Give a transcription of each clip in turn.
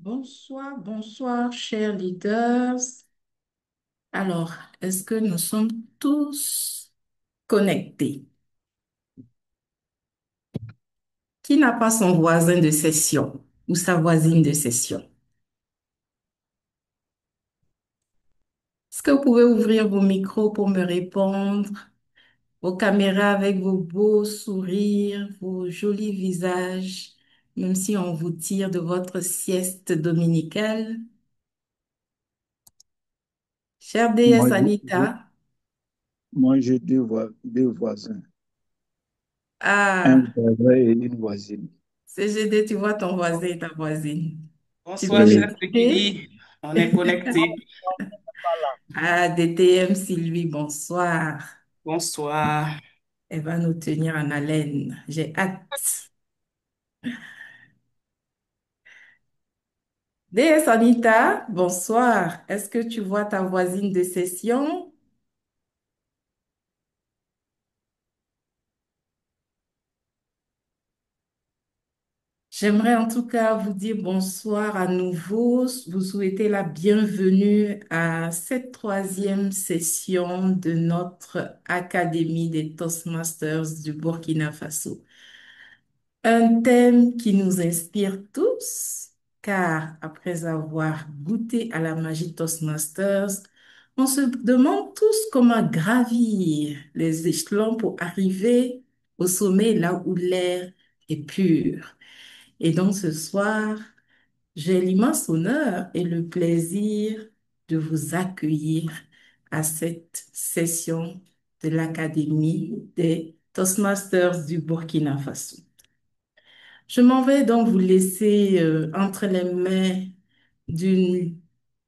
Bonsoir, bonsoir, chers leaders. Alors, est-ce que nous sommes tous connectés? Qui n'a pas son voisin de session ou sa voisine de session? Est-ce que vous pouvez ouvrir vos micros pour me répondre? Vos caméras avec vos beaux sourires, vos jolis visages, même si on vous tire de votre sieste dominicale. Chère déesse Moi, Anita, j'ai deux voisins, un ah, voisin et une voisine. CGD, tu vois ton voisin et ta voisine. Tu peux Bonsoir, Oui, cher m'écouter? Pekidi. On est connecté. Ah, DTM Sylvie, bonsoir. Bonsoir. Elle va nous tenir en haleine. J'ai hâte. DS Anita, bonsoir. Est-ce que tu vois ta voisine de session? J'aimerais en tout cas vous dire bonsoir à nouveau, vous souhaiter la bienvenue à cette troisième session de notre Académie des Toastmasters du Burkina Faso. Un thème qui nous inspire tous, car après avoir goûté à la magie Toastmasters, on se demande tous comment gravir les échelons pour arriver au sommet là où l'air est pur. Et donc ce soir, j'ai l'immense honneur et le plaisir de vous accueillir à cette session de l'Académie des Toastmasters du Burkina Faso. Je m'en vais donc vous laisser entre les mains d'une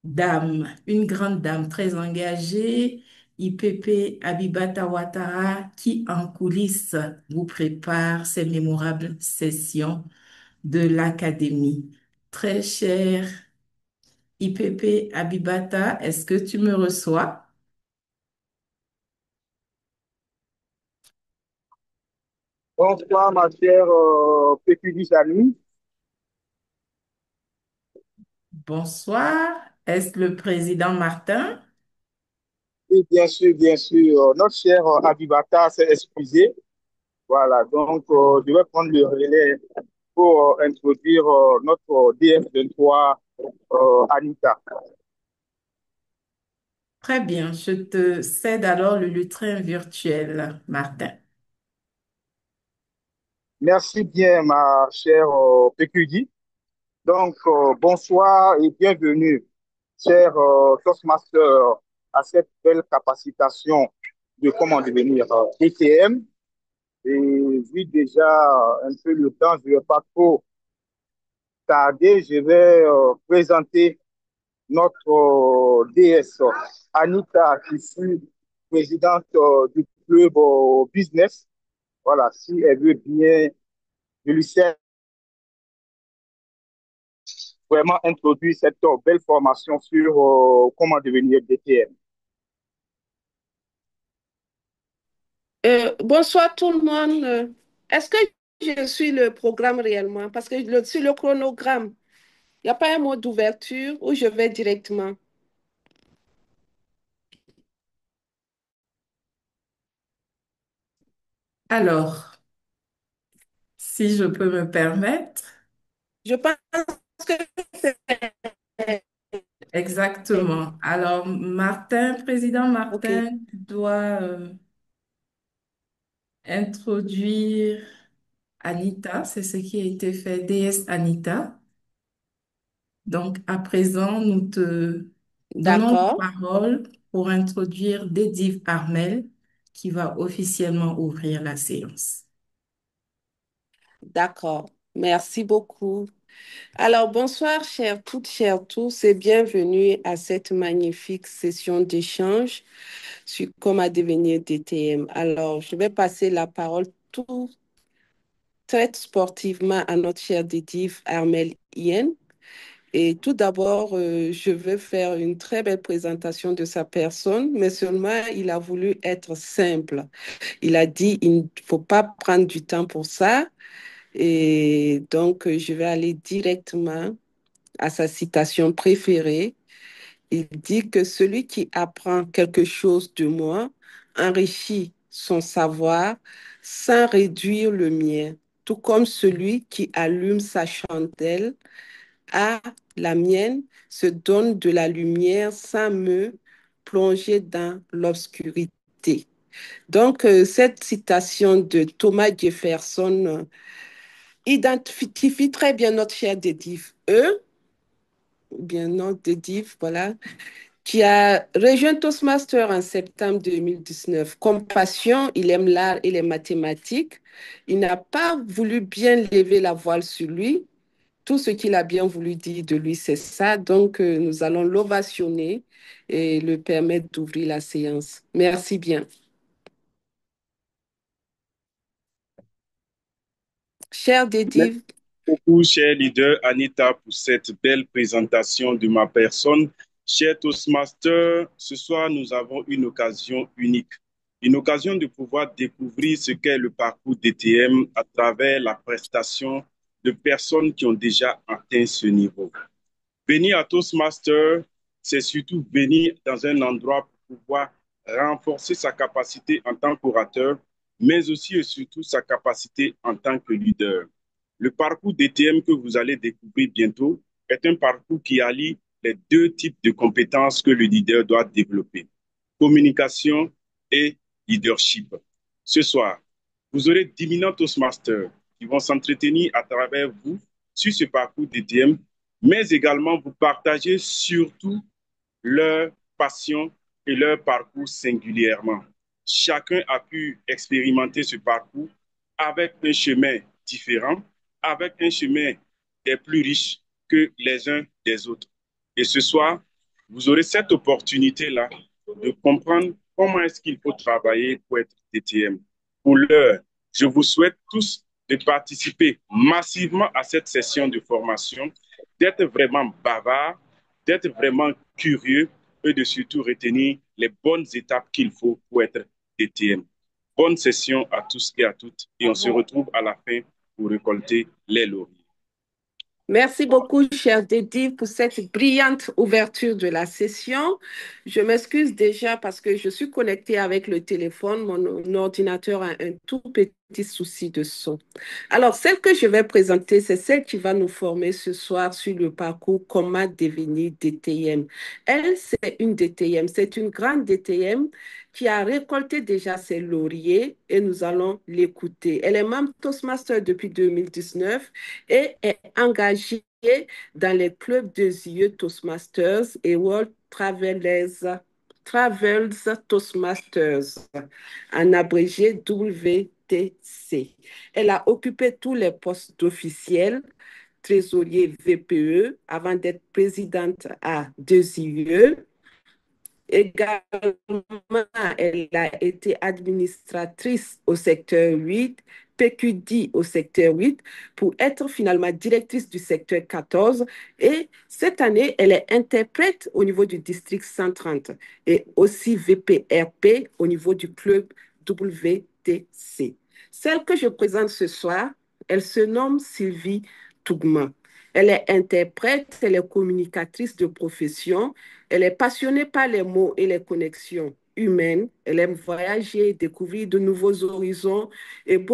dame, une grande dame très engagée, IPP Abibata Ouattara, qui en coulisses vous prépare ces mémorables sessions de l'Académie. Très cher IPP Abibata, est-ce que tu me reçois? Bonsoir, ma chère Péculis Jamy. Bonsoir. Est-ce le président Martin? Et bien sûr, notre cher Abibata s'est excusé. Voilà, donc je vais prendre le relais pour introduire notre DF23 Anita. Très bien, je te cède alors le lutrin virtuel, Martin. Merci bien, ma chère Péculis. Donc, bonsoir et bienvenue, chers Toastmasters, à cette belle capacitation de comment devenir DTM. Et vu déjà un peu le temps, je ne vais pas trop tarder. Je vais présenter notre DS, Anita, qui fut présidente du club business. Voilà, si elle veut bien, je lui sais vraiment introduire cette belle formation sur comment devenir DTM. Bonsoir tout le monde. Est-ce que je suis le programme réellement? Parce que sur le chronogramme, il n'y a pas un mot d'ouverture où je vais directement. Alors, si je peux me permettre, Je pense que c'est... exactement. Alors, Martin, président OK, Martin, doit introduire Anita, c'est ce qui a été fait, déesse Anita. Donc, à présent, nous te donnons la d'accord, parole pour introduire Dediv Armel, qui va officiellement ouvrir la séance. d'accord. Merci beaucoup. Alors, bonsoir, chers toutes, chers tous, et bienvenue à cette magnifique session d'échange sur comment devenir DTM. Alors, je vais passer la parole tout très sportivement à notre cher Dediv Armel Yen. Et tout d'abord, je veux faire une très belle présentation de sa personne, mais seulement il a voulu être simple. Il a dit, il ne faut pas prendre du temps pour ça. Et donc, je vais aller directement à sa citation préférée. Il dit que celui qui apprend quelque chose de moi enrichit son savoir sans réduire le mien, tout comme celui qui allume sa chandelle à la mienne se donne de la lumière sans me plonger dans l'obscurité. Donc, cette citation de Thomas Jefferson identifie très bien notre cher Dédif E, ou bien non, Dédif, voilà, qui a rejoint Toastmaster en septembre 2019. Comme passion, il aime l'art et les mathématiques. Il n'a pas voulu bien lever la voile sur lui. Tout ce qu'il a bien voulu dire de lui, c'est ça. Donc, nous allons l'ovationner et le permettre d'ouvrir la séance. Merci bien. Cher Merci Dédive, beaucoup, cher leader Anita, pour cette belle présentation de ma personne. Cher Toastmaster, ce soir, nous avons une occasion unique, une occasion de pouvoir découvrir ce qu'est le parcours DTM à travers la prestation de personnes qui ont déjà atteint ce niveau. Venir à Toastmaster, c'est surtout venir dans un endroit pour pouvoir renforcer sa capacité en tant qu'orateur, mais aussi et surtout sa capacité en tant que leader. Le parcours DTM que vous allez découvrir bientôt est un parcours qui allie les deux types de compétences que le leader doit développer, communication et leadership. Ce soir, vous aurez d'imminents Toastmasters qui vont s'entretenir à travers vous sur ce parcours DTM, mais également vous partagez surtout leur passion et leur parcours singulièrement. Chacun a pu expérimenter ce parcours avec un chemin différent, avec un chemin des plus riches que les uns des autres. Et ce soir, vous aurez cette opportunité-là de comprendre comment est-ce qu'il faut travailler pour être DTM. Pour l'heure, je vous souhaite tous de participer massivement à cette session de formation, d'être vraiment bavard, d'être vraiment curieux et de surtout retenir les bonnes étapes qu'il faut pour être DTM. Bonne session à tous et à toutes et on se retrouve à la fin pour récolter les lauriers. merci beaucoup, cher Dédive, pour cette brillante ouverture de la session. Je m'excuse déjà parce que je suis connectée avec le téléphone. Mon ordinateur a un tout petit souci de son. Alors, celle que je vais présenter, c'est celle qui va nous former ce soir sur le parcours Comment devenir DTM. Elle, c'est une DTM, c'est une grande DTM qui a récolté déjà ses lauriers et nous allons l'écouter. Elle est membre Toastmaster depuis 2019 et est engagée dans les clubs de yeux Toastmasters et World Travels Toastmasters, en abrégé WTC. Elle a occupé tous les postes d'officiel, trésorier VPE, avant d'être présidente à 2IE. Également, elle a été administratrice au secteur 8, PQD au secteur 8, pour être finalement directrice du secteur 14. Et cette année, elle est interprète au niveau du district 130 et aussi VPRP au niveau du club WTC. Celle que je présente ce soir, elle se nomme Sylvie Tougma. Elle est interprète, elle est communicatrice de profession, elle est passionnée par les mots et les connexions humaines. Elle aime voyager, découvrir de nouveaux horizons et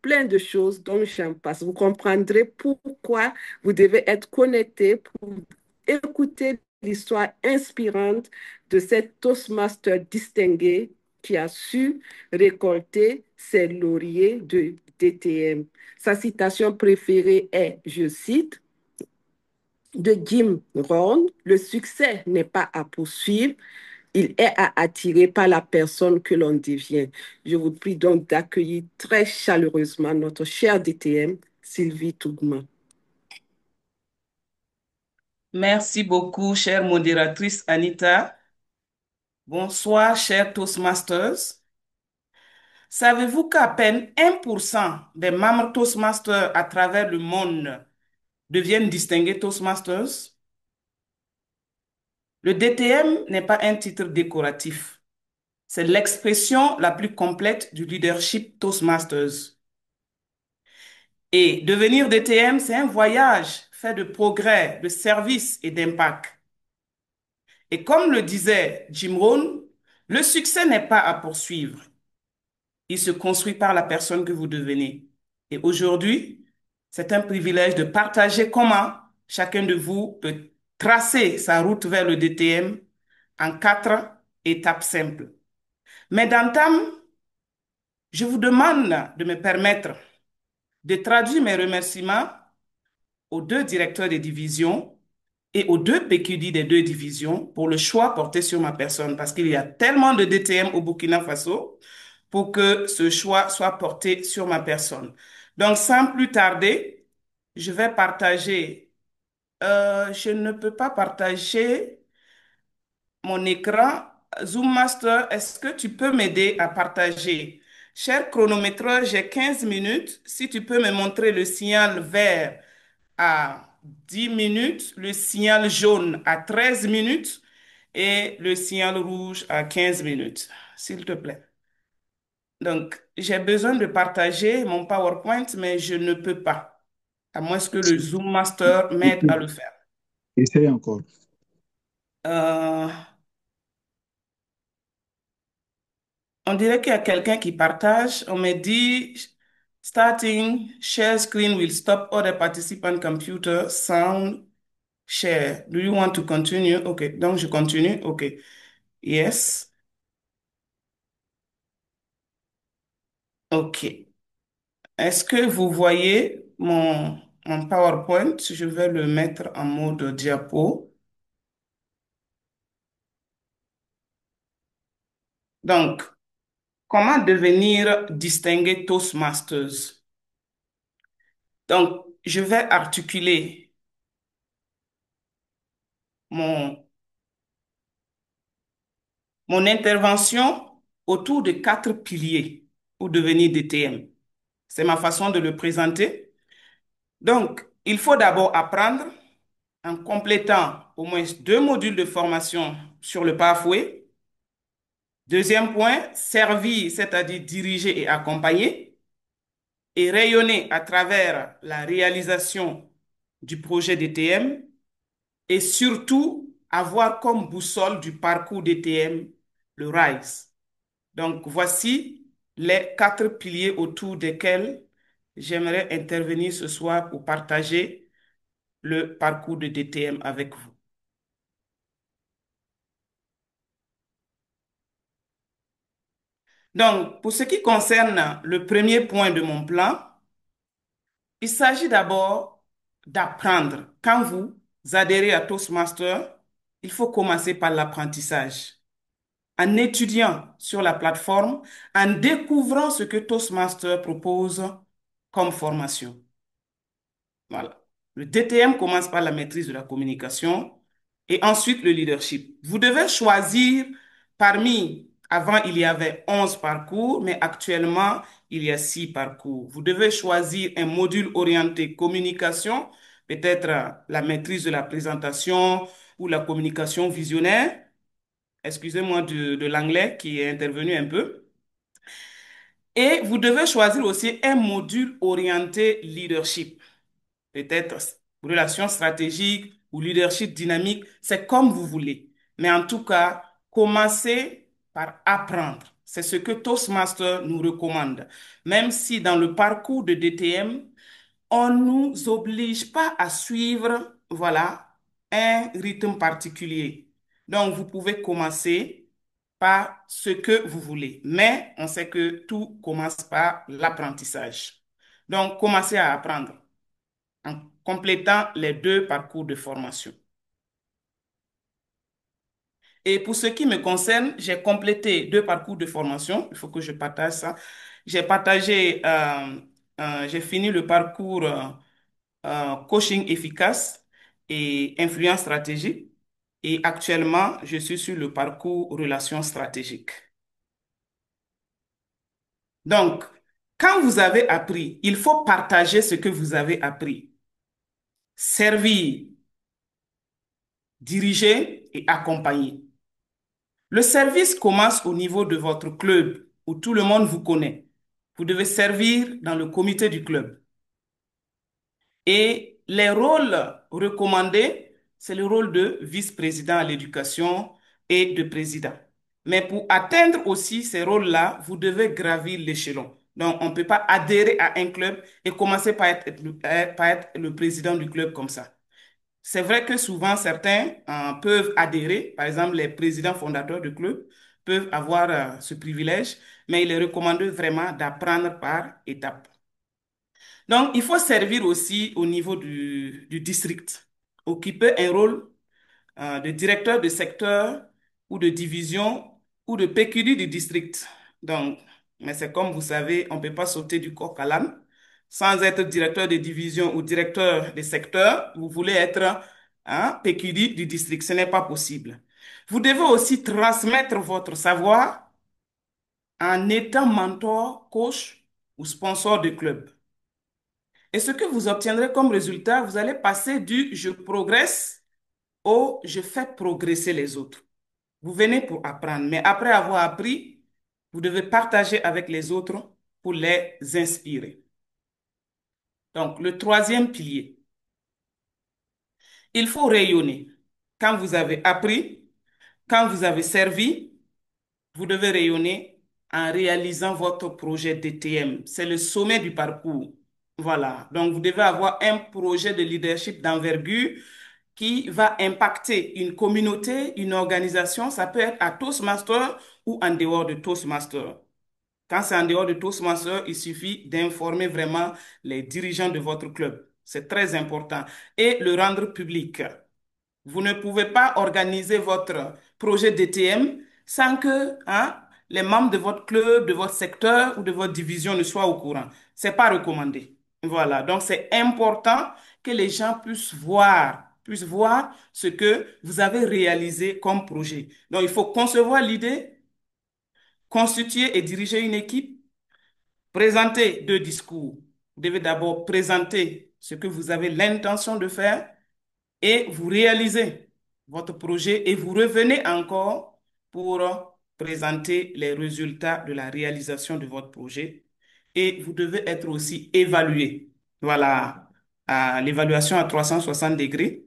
plein de choses dont j'en passe. Vous comprendrez pourquoi vous devez être connecté pour écouter l'histoire inspirante de cette Toastmaster distinguée qui a su récolter ses lauriers de DTM. Sa citation préférée est, je cite, de Jim Rohn, le succès n'est pas à poursuivre, il est à attirer par la personne que l'on devient. Je vous prie donc d'accueillir très chaleureusement notre chère DTM, Sylvie Tougma. Merci beaucoup, chère modératrice Anita. Bonsoir, chers Toastmasters. Savez-vous qu'à peine 1% des membres Toastmasters à travers le monde deviennent distingués Toastmasters? Le DTM n'est pas un titre décoratif. C'est l'expression la plus complète du leadership Toastmasters. Et devenir DTM, c'est un voyage fait de progrès, de service et d'impact. Et comme le disait Jim Rohn, le succès n'est pas à poursuivre. Il se construit par la personne que vous devenez. Et aujourd'hui, c'est un privilège de partager comment chacun de vous peut tracer sa route vers le DTM en 4 étapes simples. Mais d'entame, je vous demande de me permettre de traduire mes remerciements aux 2 directeurs des divisions et aux 2 PQD des 2 divisions pour le choix porté sur ma personne, parce qu'il y a tellement de DTM au Burkina Faso pour que ce choix soit porté sur ma personne. Donc, sans plus tarder, je vais partager. Je ne peux pas partager mon écran. Zoom Master, est-ce que tu peux m'aider à partager? Cher chronométreur, j'ai 15 minutes. Si tu peux me montrer le signal vert à 10 minutes, le signal jaune à 13 minutes et le signal rouge à 15 minutes, s'il te plaît. Donc, j'ai besoin de partager mon PowerPoint, mais je ne peux pas, à moins que le Zoom Master m'aide à le faire. Essaye encore. Euh, on dirait qu'il y a quelqu'un qui partage. On me dit, starting share screen will stop other participant computer sound share. Do you want to continue? OK, donc je continue. OK, yes. OK. Est-ce que vous voyez mon PowerPoint? Je vais le mettre en mode diapo. Donc, comment devenir distingué Toastmasters? Donc, je vais articuler mon, mon intervention autour de 4 piliers pour devenir DTM. C'est ma façon de le présenter. Donc, il faut d'abord apprendre en complétant au moins 2 modules de formation sur le pathway. Deuxième point, servir, c'est-à-dire diriger et accompagner, et rayonner à travers la réalisation du projet DTM, et surtout avoir comme boussole du parcours DTM le RISE. Donc, voici les 4 piliers autour desquels j'aimerais intervenir ce soir pour partager le parcours de DTM avec vous. Donc, pour ce qui concerne le premier point de mon plan, il s'agit d'abord d'apprendre. Quand vous adhérez à Toastmaster, il faut commencer par l'apprentissage. En étudiant sur la plateforme, en découvrant ce que Toastmaster propose comme formation. Voilà. Le DTM commence par la maîtrise de la communication et ensuite le leadership. Vous devez choisir avant il y avait 11 parcours, mais actuellement il y a 6 parcours. Vous devez choisir un module orienté communication, peut-être la maîtrise de la présentation ou la communication visionnaire. Excusez-moi de l'anglais qui est intervenu un peu. Et vous devez choisir aussi un module orienté leadership. Peut-être relations stratégiques ou leadership dynamique, c'est comme vous voulez. Mais en tout cas, commencez par apprendre. C'est ce que Toastmaster nous recommande. Même si dans le parcours de DTM, on ne nous oblige pas à suivre, voilà, un rythme particulier. Donc, vous pouvez commencer par ce que vous voulez. Mais on sait que tout commence par l'apprentissage. Donc, commencez à apprendre en complétant les 2 parcours de formation. Et pour ce qui me concerne, j'ai complété 2 parcours de formation. Il faut que je partage ça. J'ai fini le parcours coaching efficace et influence stratégique. Et actuellement, je suis sur le parcours relations stratégiques. Donc, quand vous avez appris, il faut partager ce que vous avez appris. Servir, diriger et accompagner. Le service commence au niveau de votre club où tout le monde vous connaît. Vous devez servir dans le comité du club. Et les rôles recommandés, c'est le rôle de vice-président à l'éducation et de président. Mais pour atteindre aussi ces rôles-là, vous devez gravir l'échelon. Donc, on ne peut pas adhérer à un club et commencer par être le président du club comme ça. C'est vrai que souvent, certains peuvent adhérer, par exemple, les présidents fondateurs de clubs peuvent avoir ce privilège, mais il est recommandé vraiment d'apprendre par étapes. Donc, il faut servir aussi au niveau du district, occuper un rôle de directeur de secteur ou de division ou de PQD du district. Donc, mais c'est comme vous savez, on ne peut pas sauter du coq à l'âne. Sans être directeur de division ou directeur de secteur, vous voulez être PQD du district. Ce n'est pas possible. Vous devez aussi transmettre votre savoir en étant mentor, coach ou sponsor de club. Et ce que vous obtiendrez comme résultat, vous allez passer du je progresse au je fais progresser les autres. Vous venez pour apprendre, mais après avoir appris, vous devez partager avec les autres pour les inspirer. Donc, le troisième pilier, il faut rayonner. Quand vous avez appris, quand vous avez servi, vous devez rayonner en réalisant votre projet DTM. C'est le sommet du parcours. Voilà. Donc, vous devez avoir un projet de leadership d'envergure qui va impacter une communauté, une organisation. Ça peut être à Toastmaster ou en dehors de Toastmaster. Quand c'est en dehors de Toastmaster, il suffit d'informer vraiment les dirigeants de votre club. C'est très important. Et le rendre public. Vous ne pouvez pas organiser votre projet DTM sans que les membres de votre club, de votre secteur ou de votre division ne soient au courant. C'est pas recommandé. Voilà. Donc, c'est important que les gens puissent voir ce que vous avez réalisé comme projet. Donc, il faut concevoir l'idée, constituer et diriger une équipe, présenter deux discours. Vous devez d'abord présenter ce que vous avez l'intention de faire et vous réalisez votre projet et vous revenez encore pour présenter les résultats de la réalisation de votre projet. Et vous devez être aussi évalué. Voilà, l'évaluation à 360 degrés,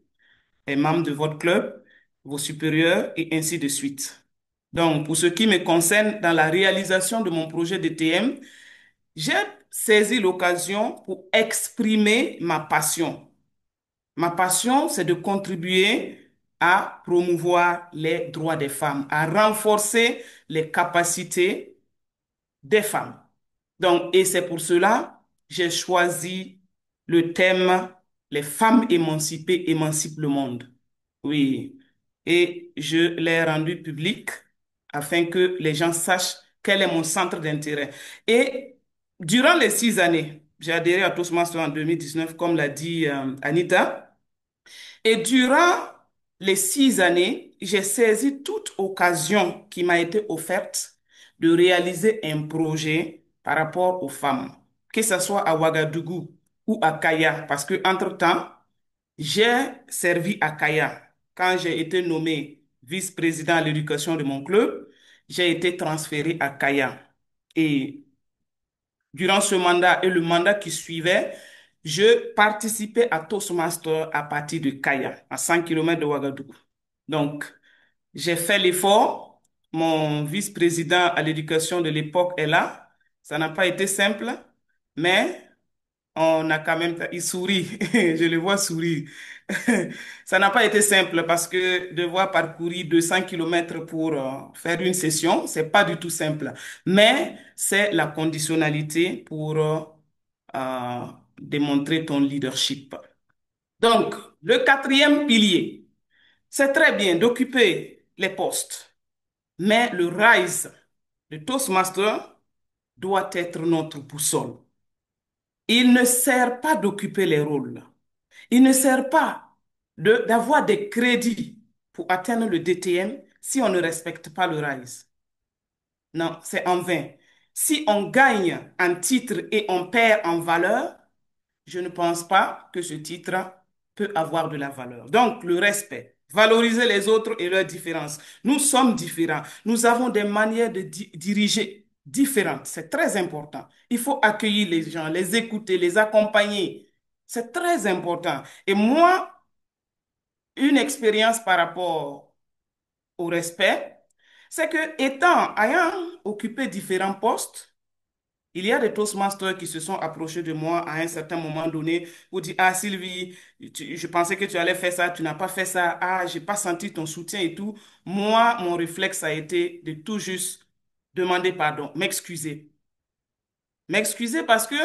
les membres de votre club, vos supérieurs et ainsi de suite. Donc, pour ce qui me concerne, dans la réalisation de mon projet DTM, j'ai saisi l'occasion pour exprimer ma passion. Ma passion, c'est de contribuer à promouvoir les droits des femmes, à renforcer les capacités des femmes. Donc, et c'est pour cela, j'ai choisi le thème Les femmes émancipées émancipent le monde. Oui. Et je l'ai rendu public afin que les gens sachent quel est mon centre d'intérêt. Et durant les 6 années, j'ai adhéré à Toastmasters en 2019, comme l'a dit Anita. Et durant les 6 années, j'ai saisi toute occasion qui m'a été offerte de réaliser un projet par rapport aux femmes, que ce soit à Ouagadougou ou à Kaya, parce que entre-temps, j'ai servi à Kaya. Quand j'ai été nommé vice-président à l'éducation de mon club, j'ai été transféré à Kaya. Et durant ce mandat et le mandat qui suivait, je participais à Toastmasters à partir de Kaya, à 100 km de Ouagadougou. Donc, j'ai fait l'effort. Mon vice-président à l'éducation de l'époque est là. Ça n'a pas été simple, mais on a quand même... Il sourit, je le vois sourire. Ça n'a pas été simple parce que devoir parcourir 200 kilomètres pour faire une session, c'est pas du tout simple. Mais c'est la conditionnalité pour démontrer ton leadership. Donc, le quatrième pilier, c'est très bien d'occuper les postes, mais le RISE, le Toastmaster, doit être notre boussole. Il ne sert pas d'occuper les rôles. Il ne sert pas d'avoir des crédits pour atteindre le DTM si on ne respecte pas le RISE. Non, c'est en vain. Si on gagne en titre et on perd en valeur, je ne pense pas que ce titre peut avoir de la valeur. Donc, le respect, valoriser les autres et leurs différences. Nous sommes différents. Nous avons des manières de diriger différentes. C'est très important. Il faut accueillir les gens, les écouter, les accompagner. C'est très important. Et moi, une expérience par rapport au respect, c'est que ayant occupé différents postes, il y a des Toastmasters qui se sont approchés de moi à un certain moment donné pour dire, ah Sylvie, je pensais que tu allais faire ça, tu n'as pas fait ça, ah, j'ai pas senti ton soutien et tout. Moi, mon réflexe a été de tout juste demander pardon, m'excuser. M'excuser parce que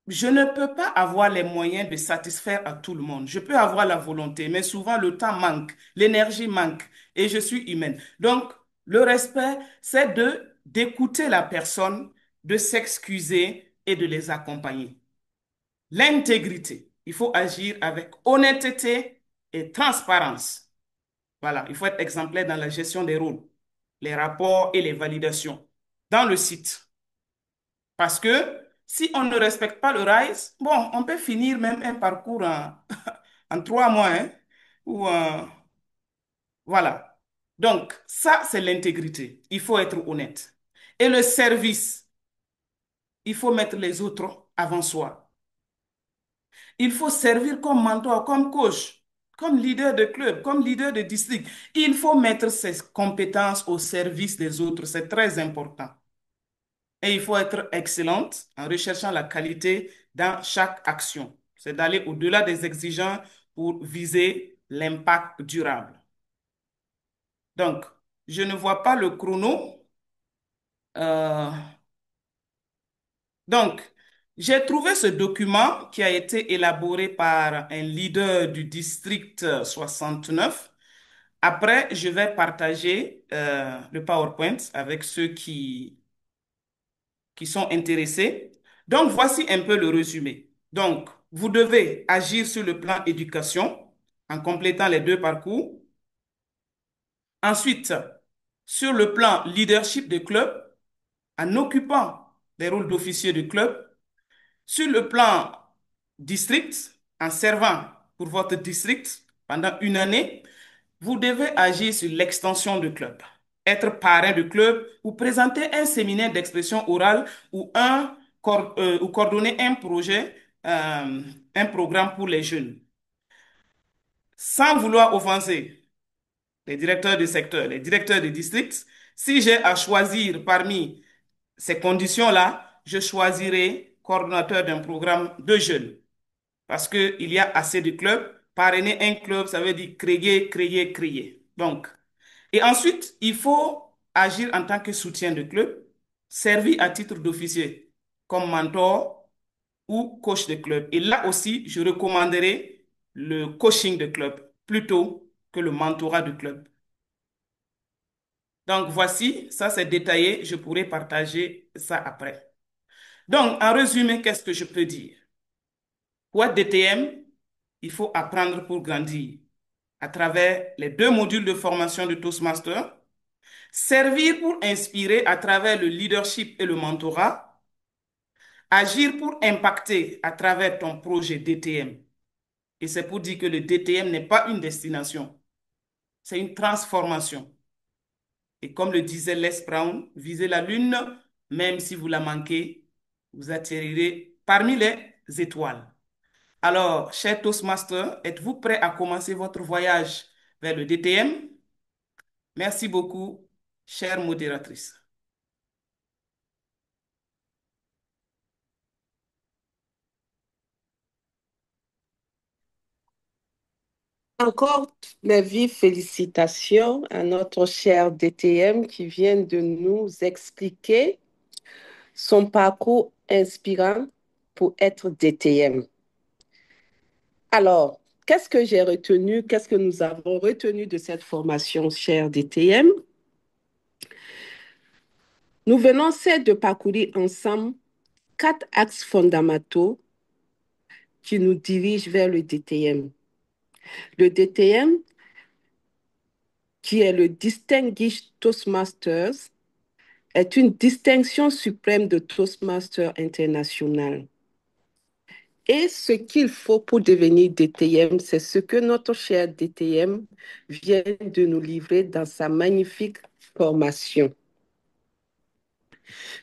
je ne peux pas avoir les moyens de satisfaire à tout le monde. Je peux avoir la volonté, mais souvent le temps manque, l'énergie manque et je suis humaine. Donc, le respect, c'est d'écouter la personne, de s'excuser et de les accompagner. L'intégrité, il faut agir avec honnêteté et transparence. Voilà, il faut être exemplaire dans la gestion des rôles, les rapports et les validations dans le site. Parce que si on ne respecte pas le RISE, bon, on peut finir même un parcours en 3 mois, hein, ou voilà. Donc, ça, c'est l'intégrité. Il faut être honnête. Et le service, il faut mettre les autres avant soi. Il faut servir comme mentor, comme coach, comme leader de club, comme leader de district. Il faut mettre ses compétences au service des autres. C'est très important. Et il faut être excellente en recherchant la qualité dans chaque action. C'est d'aller au-delà des exigences pour viser l'impact durable. Donc, je ne vois pas le chrono. Euh, donc, j'ai trouvé ce document qui a été élaboré par un leader du district 69. Après, je vais partager le PowerPoint avec ceux qui sont intéressés. Donc, voici un peu le résumé. Donc, vous devez agir sur le plan éducation en complétant les deux parcours. Ensuite, sur le plan leadership de club, en occupant les rôles d'officier de club. Sur le plan district, en servant pour votre district pendant une année, vous devez agir sur l'extension de club, être parrain de club ou présenter un séminaire d'expression orale ou coordonner un projet, un programme pour les jeunes. Sans vouloir offenser les directeurs de secteur, les directeurs de district, si j'ai à choisir parmi ces conditions-là, je choisirai coordonnateur d'un programme de jeunes parce qu'il y a assez de clubs. Parrainer un club, ça veut dire créer, créer, créer. Donc, et ensuite, il faut agir en tant que soutien de club, servir à titre d'officier comme mentor ou coach de club. Et là aussi, je recommanderais le coaching de club plutôt que le mentorat de club. Donc, voici, ça c'est détaillé, je pourrais partager ça après. Donc, en résumé, qu'est-ce que je peux dire? Pour être DTM, il faut apprendre pour grandir à travers les 2 modules de formation de Toastmaster, servir pour inspirer à travers le leadership et le mentorat, agir pour impacter à travers ton projet DTM. Et c'est pour dire que le DTM n'est pas une destination, c'est une transformation. Et comme le disait Les Brown, visez la lune, même si vous la manquez, vous atterrirez parmi les étoiles. Alors, chers Toastmasters, êtes-vous prêts à commencer votre voyage vers le DTM? Merci beaucoup, chère modératrice. Encore mes vives félicitations à notre cher DTM qui vient de nous expliquer son parcours inspirant pour être DTM. Alors, qu'est-ce que j'ai retenu, qu'est-ce que nous avons retenu de cette formation, cher DTM? Nous venons de parcourir ensemble 4 axes fondamentaux qui nous dirigent vers le DTM. Le DTM, qui est le Distinguished Toastmasters, est une distinction suprême de Toastmaster international. Et ce qu'il faut pour devenir DTM, c'est ce que notre cher DTM vient de nous livrer dans sa magnifique formation.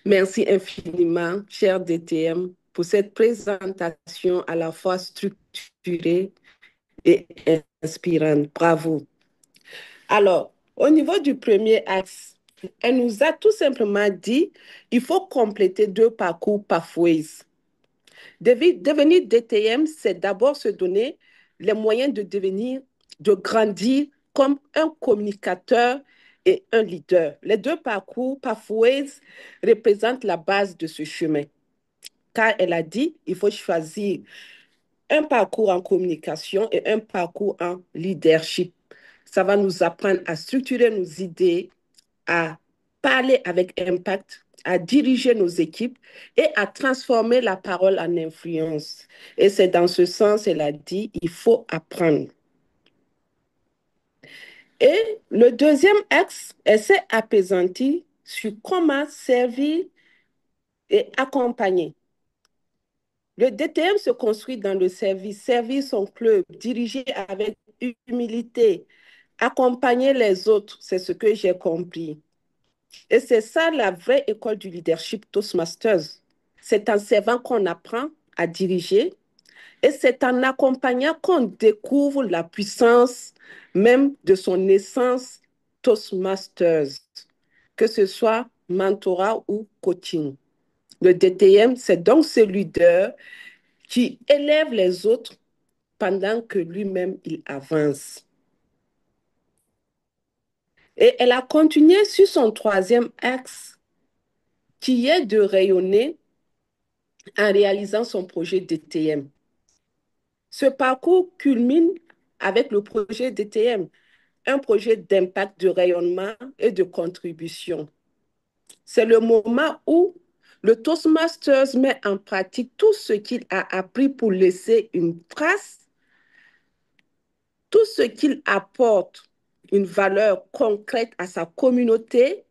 Merci infiniment, cher DTM, pour cette présentation à la fois structurée et inspirante. Bravo. Alors, au niveau du premier axe, elle nous a tout simplement dit il faut compléter 2 parcours pathways. Devenir DTM, c'est d'abord se donner les moyens de devenir, de grandir comme un communicateur et un leader. Les 2 parcours pathways représentent la base de ce chemin. Car elle a dit il faut choisir un parcours en communication et un parcours en leadership. Ça va nous apprendre à structurer nos idées, à parler avec impact, à diriger nos équipes et à transformer la parole en influence. Et c'est dans ce sens, elle a dit, il faut apprendre. Et le deuxième axe, elle s'est apaisantie sur comment servir et accompagner. Le DTM se construit dans le service, servir son club, diriger avec humilité, accompagner les autres, c'est ce que j'ai compris. Et c'est ça la vraie école du leadership Toastmasters. C'est en servant qu'on apprend à diriger et c'est en accompagnant qu'on découvre la puissance même de son essence Toastmasters, que ce soit mentorat ou coaching. Le DTM, c'est donc ce leader qui élève les autres pendant que lui-même, il avance. Et elle a continué sur son troisième axe, qui est de rayonner en réalisant son projet DTM. Ce parcours culmine avec le projet DTM, un projet d'impact, de rayonnement et de contribution. C'est le moment où le Toastmasters met en pratique tout ce qu'il a appris pour laisser une trace, tout ce qu'il apporte une valeur concrète à sa communauté,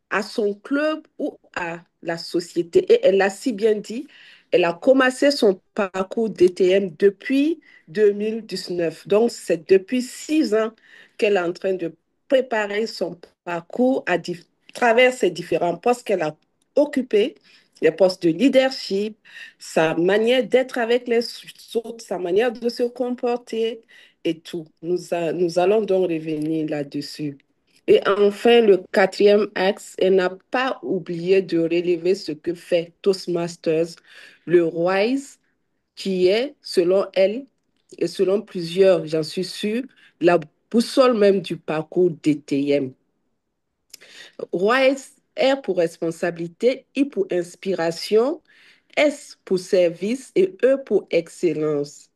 à son club ou à la société. Et elle l'a si bien dit, elle a commencé son parcours DTM depuis 2019. Donc, c'est depuis 6 ans qu'elle est en train de préparer son parcours à travers ses différents postes qu'elle a occupés, les postes de leadership, sa manière d'être avec les autres, sa manière de se comporter et tout. Nous allons donc revenir là-dessus. Et enfin, le quatrième axe, elle n'a pas oublié de relever ce que fait Toastmasters, le RISE, qui est, selon elle, et selon plusieurs, j'en suis sûre, la boussole même du parcours DTM. RISE, R pour responsabilité, I pour inspiration, S pour service et E pour excellence.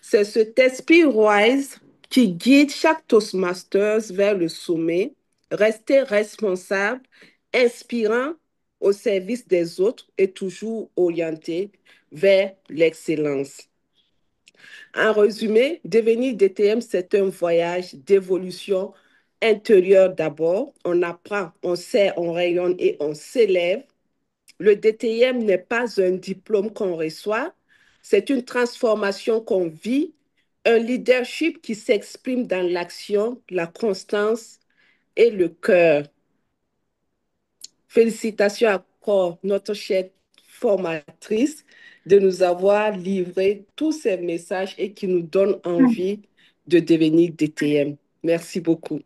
C'est cet esprit RISE qui guide chaque Toastmasters vers le sommet, rester responsable, inspirant au service des autres et toujours orienté vers l'excellence. En résumé, devenir DTM, c'est un voyage d'évolution intérieure d'abord. On apprend, on sait, on rayonne et on s'élève. Le DTM n'est pas un diplôme qu'on reçoit, c'est une transformation qu'on vit, un leadership qui s'exprime dans l'action, la constance et le cœur. Félicitations encore notre chère formatrice de nous avoir livré tous ces messages et qui nous donnent envie de devenir DTM. Merci beaucoup.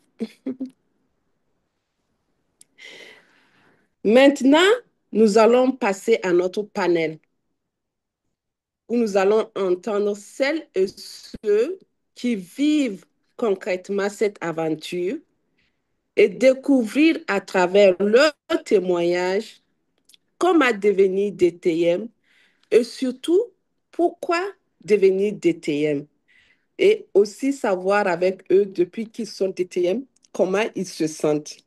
Maintenant, nous allons passer à notre panel où nous allons entendre celles et ceux qui vivent concrètement cette aventure et découvrir à travers leurs témoignages comment devenir DTM et surtout pourquoi devenir DTM et aussi savoir avec eux depuis qu'ils sont DTM comment ils se sentent.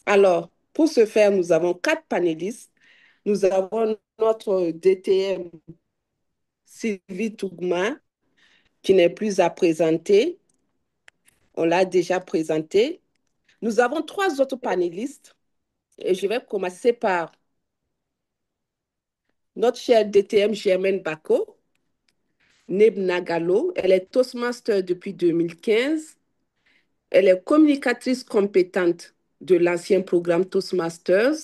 Alors, pour ce faire, nous avons 4 panélistes. Nous avons notre DTM Sylvie Tougma, qui n'est plus à présenter. On l'a déjà présenté. Nous avons 3 autres panélistes et je vais commencer par notre chère DTM Germaine Bako, Neb Nagalo. Elle est Toastmaster depuis 2015. Elle est communicatrice compétente de l'ancien programme Toastmasters.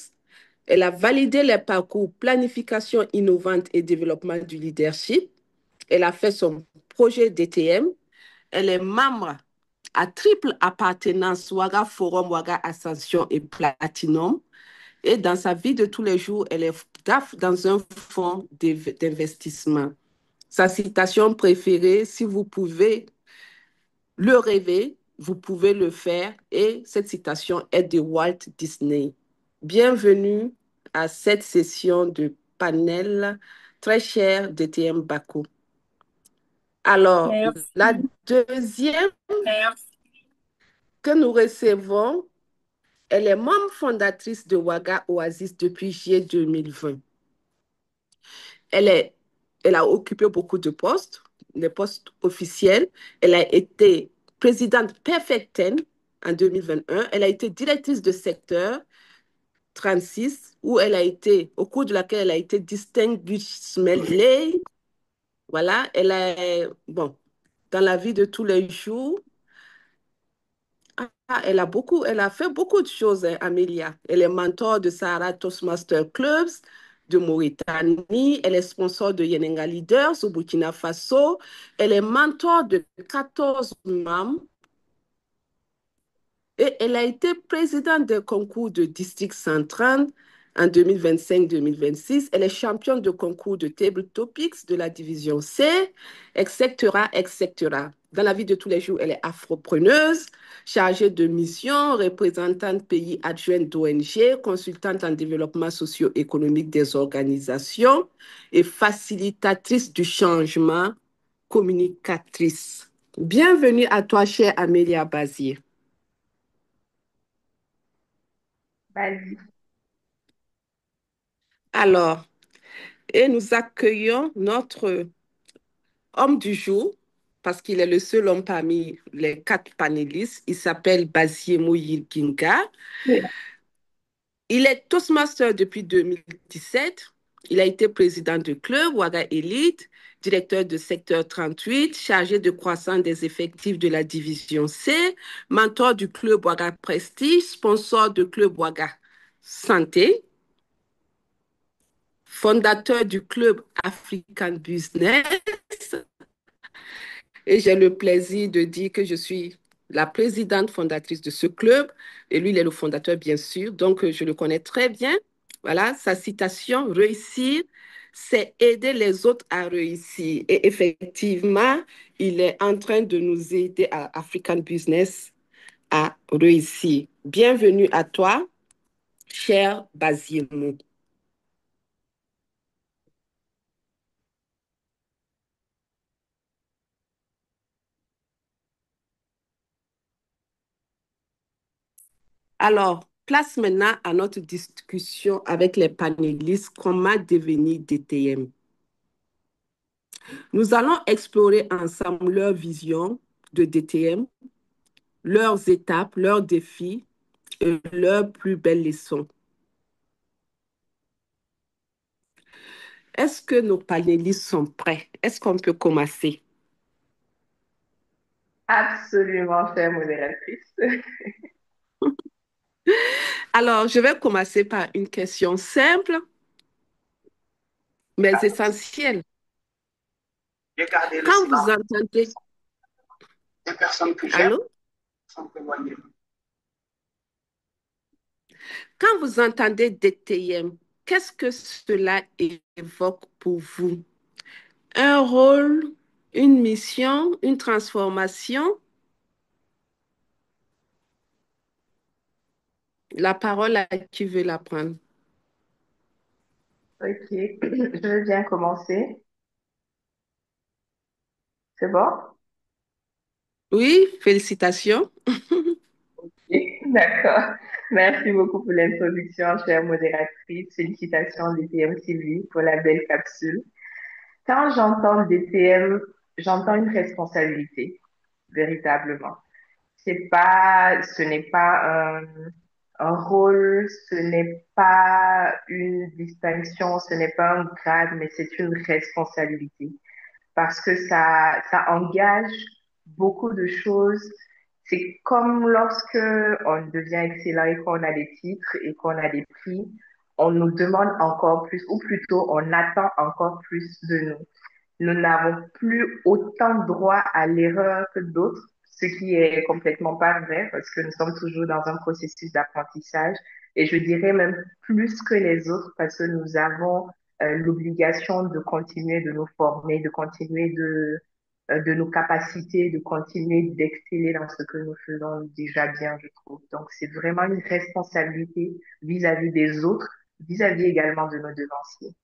Elle a validé les parcours planification innovante et développement du leadership. Elle a fait son projet DTM. Elle est membre à triple appartenance Ouaga Forum, Ouaga Ascension et Platinum. Et dans sa vie de tous les jours, elle est DAF dans un fonds d'investissement. Sa citation préférée, si vous pouvez le rêver, vous pouvez le faire. Et cette citation est de Walt Disney. Bienvenue à cette session de panel très cher DTM Baco. Alors, la Merci. deuxième que nous recevons, elle est membre fondatrice de Ouaga Oasis depuis juillet 2020. Elle, elle a occupé beaucoup de postes, des postes officiels. Elle a été présidente Perfect Ten en 2021. Elle a été directrice de secteur 36, où elle a été, au cours de laquelle elle a été Distinguished Medley. Voilà, elle est, bon, dans la vie de tous les jours, elle a fait beaucoup de choses, hein, Amelia. Elle est mentor de Sahara Toastmaster Clubs de Mauritanie. Elle est sponsor de Yenenga Leaders au Burkina Faso. Elle est mentor de 14 membres et elle a été présidente des concours de District 130 en 2025-2026. Elle est championne de concours de Table Topics de la division C, etc., etc. Dans la vie de tous les jours, elle est afropreneuse, chargée de mission, représentante pays adjointe d'ONG, consultante en développement socio-économique des organisations et facilitatrice du changement, communicatrice. Bienvenue à toi, chère Amélia Bazier. Vas-y. Alors, et nous accueillons notre homme du jour, parce qu'il est le seul homme parmi les 4 panélistes. Il s'appelle Baziemo Yilginga. Oui. Il est Toastmaster depuis 2017. Il a été président du club Ouaga Elite, directeur de secteur 38, chargé de croissance des effectifs de la division C, mentor du club Ouaga Prestige, sponsor du club Ouaga Santé, fondateur du club African Business. Et j'ai le plaisir de dire que je suis la présidente fondatrice de ce club. Et lui, il est le fondateur, bien sûr. Donc, je le connais très bien. Voilà, sa citation, réussir, c'est aider les autres à réussir. Et effectivement, il est en train de nous aider à African Business à réussir. Bienvenue à toi, cher Basile. Alors, place maintenant à notre discussion avec les panélistes comment devenir DTM. Nous allons explorer ensemble leur vision de DTM, leurs étapes, leurs défis et leurs plus belles leçons. Est-ce que nos panélistes sont prêts? Est-ce qu'on peut commencer? Absolument, chère modératrice. Alors, je vais commencer par une question simple, mais essentielle. Quand vous entendez... Allô? Quand vous entendez DTM, qu'est-ce que cela évoque pour vous? Un rôle, une mission, une transformation? La parole à qui veut la prendre? Ok, je veux bien commencer. C'est bon? Oui, félicitations. D'accord. Merci beaucoup pour l'introduction, chère modératrice. Félicitations DTM Sylvie pour la belle capsule. Quand j'entends DTM, j'entends une responsabilité, véritablement. Ce n'est pas un rôle, ce n'est pas une distinction, ce n'est pas un grade, mais c'est une responsabilité parce que ça engage beaucoup de choses. C'est comme lorsque on devient excellent et qu'on a des titres et qu'on a des prix, on nous demande encore plus, ou plutôt on attend encore plus de nous. Nous n'avons plus autant droit à l'erreur que d'autres, ce qui est complètement pas vrai parce que nous sommes toujours dans un processus d'apprentissage et je dirais même plus que les autres parce que nous avons l'obligation de continuer de nous former, de continuer de nos capacités, de continuer d'exceller dans ce que nous faisons déjà bien, je trouve. Donc, c'est vraiment une responsabilité vis-à-vis des autres, vis-à-vis également de nos devanciers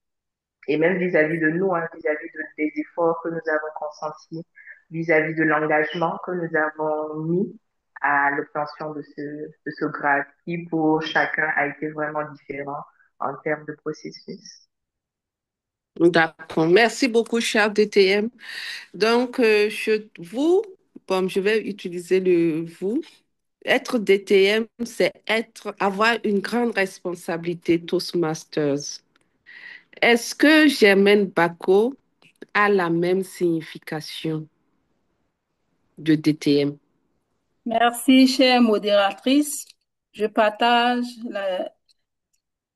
et même vis-à-vis de nous, hein, vis-à-vis des efforts que nous avons consentis, vis-à-vis de l'engagement que nous avons mis à l'obtention de ce grade qui, pour chacun, a été vraiment différent en termes de processus. D'accord. Merci beaucoup, cher DTM. Donc, je vais utiliser le vous. Être DTM, c'est avoir une grande responsabilité Toastmasters. Est-ce que Germaine Bako a la même signification de DTM? Merci, chère modératrice. Je partage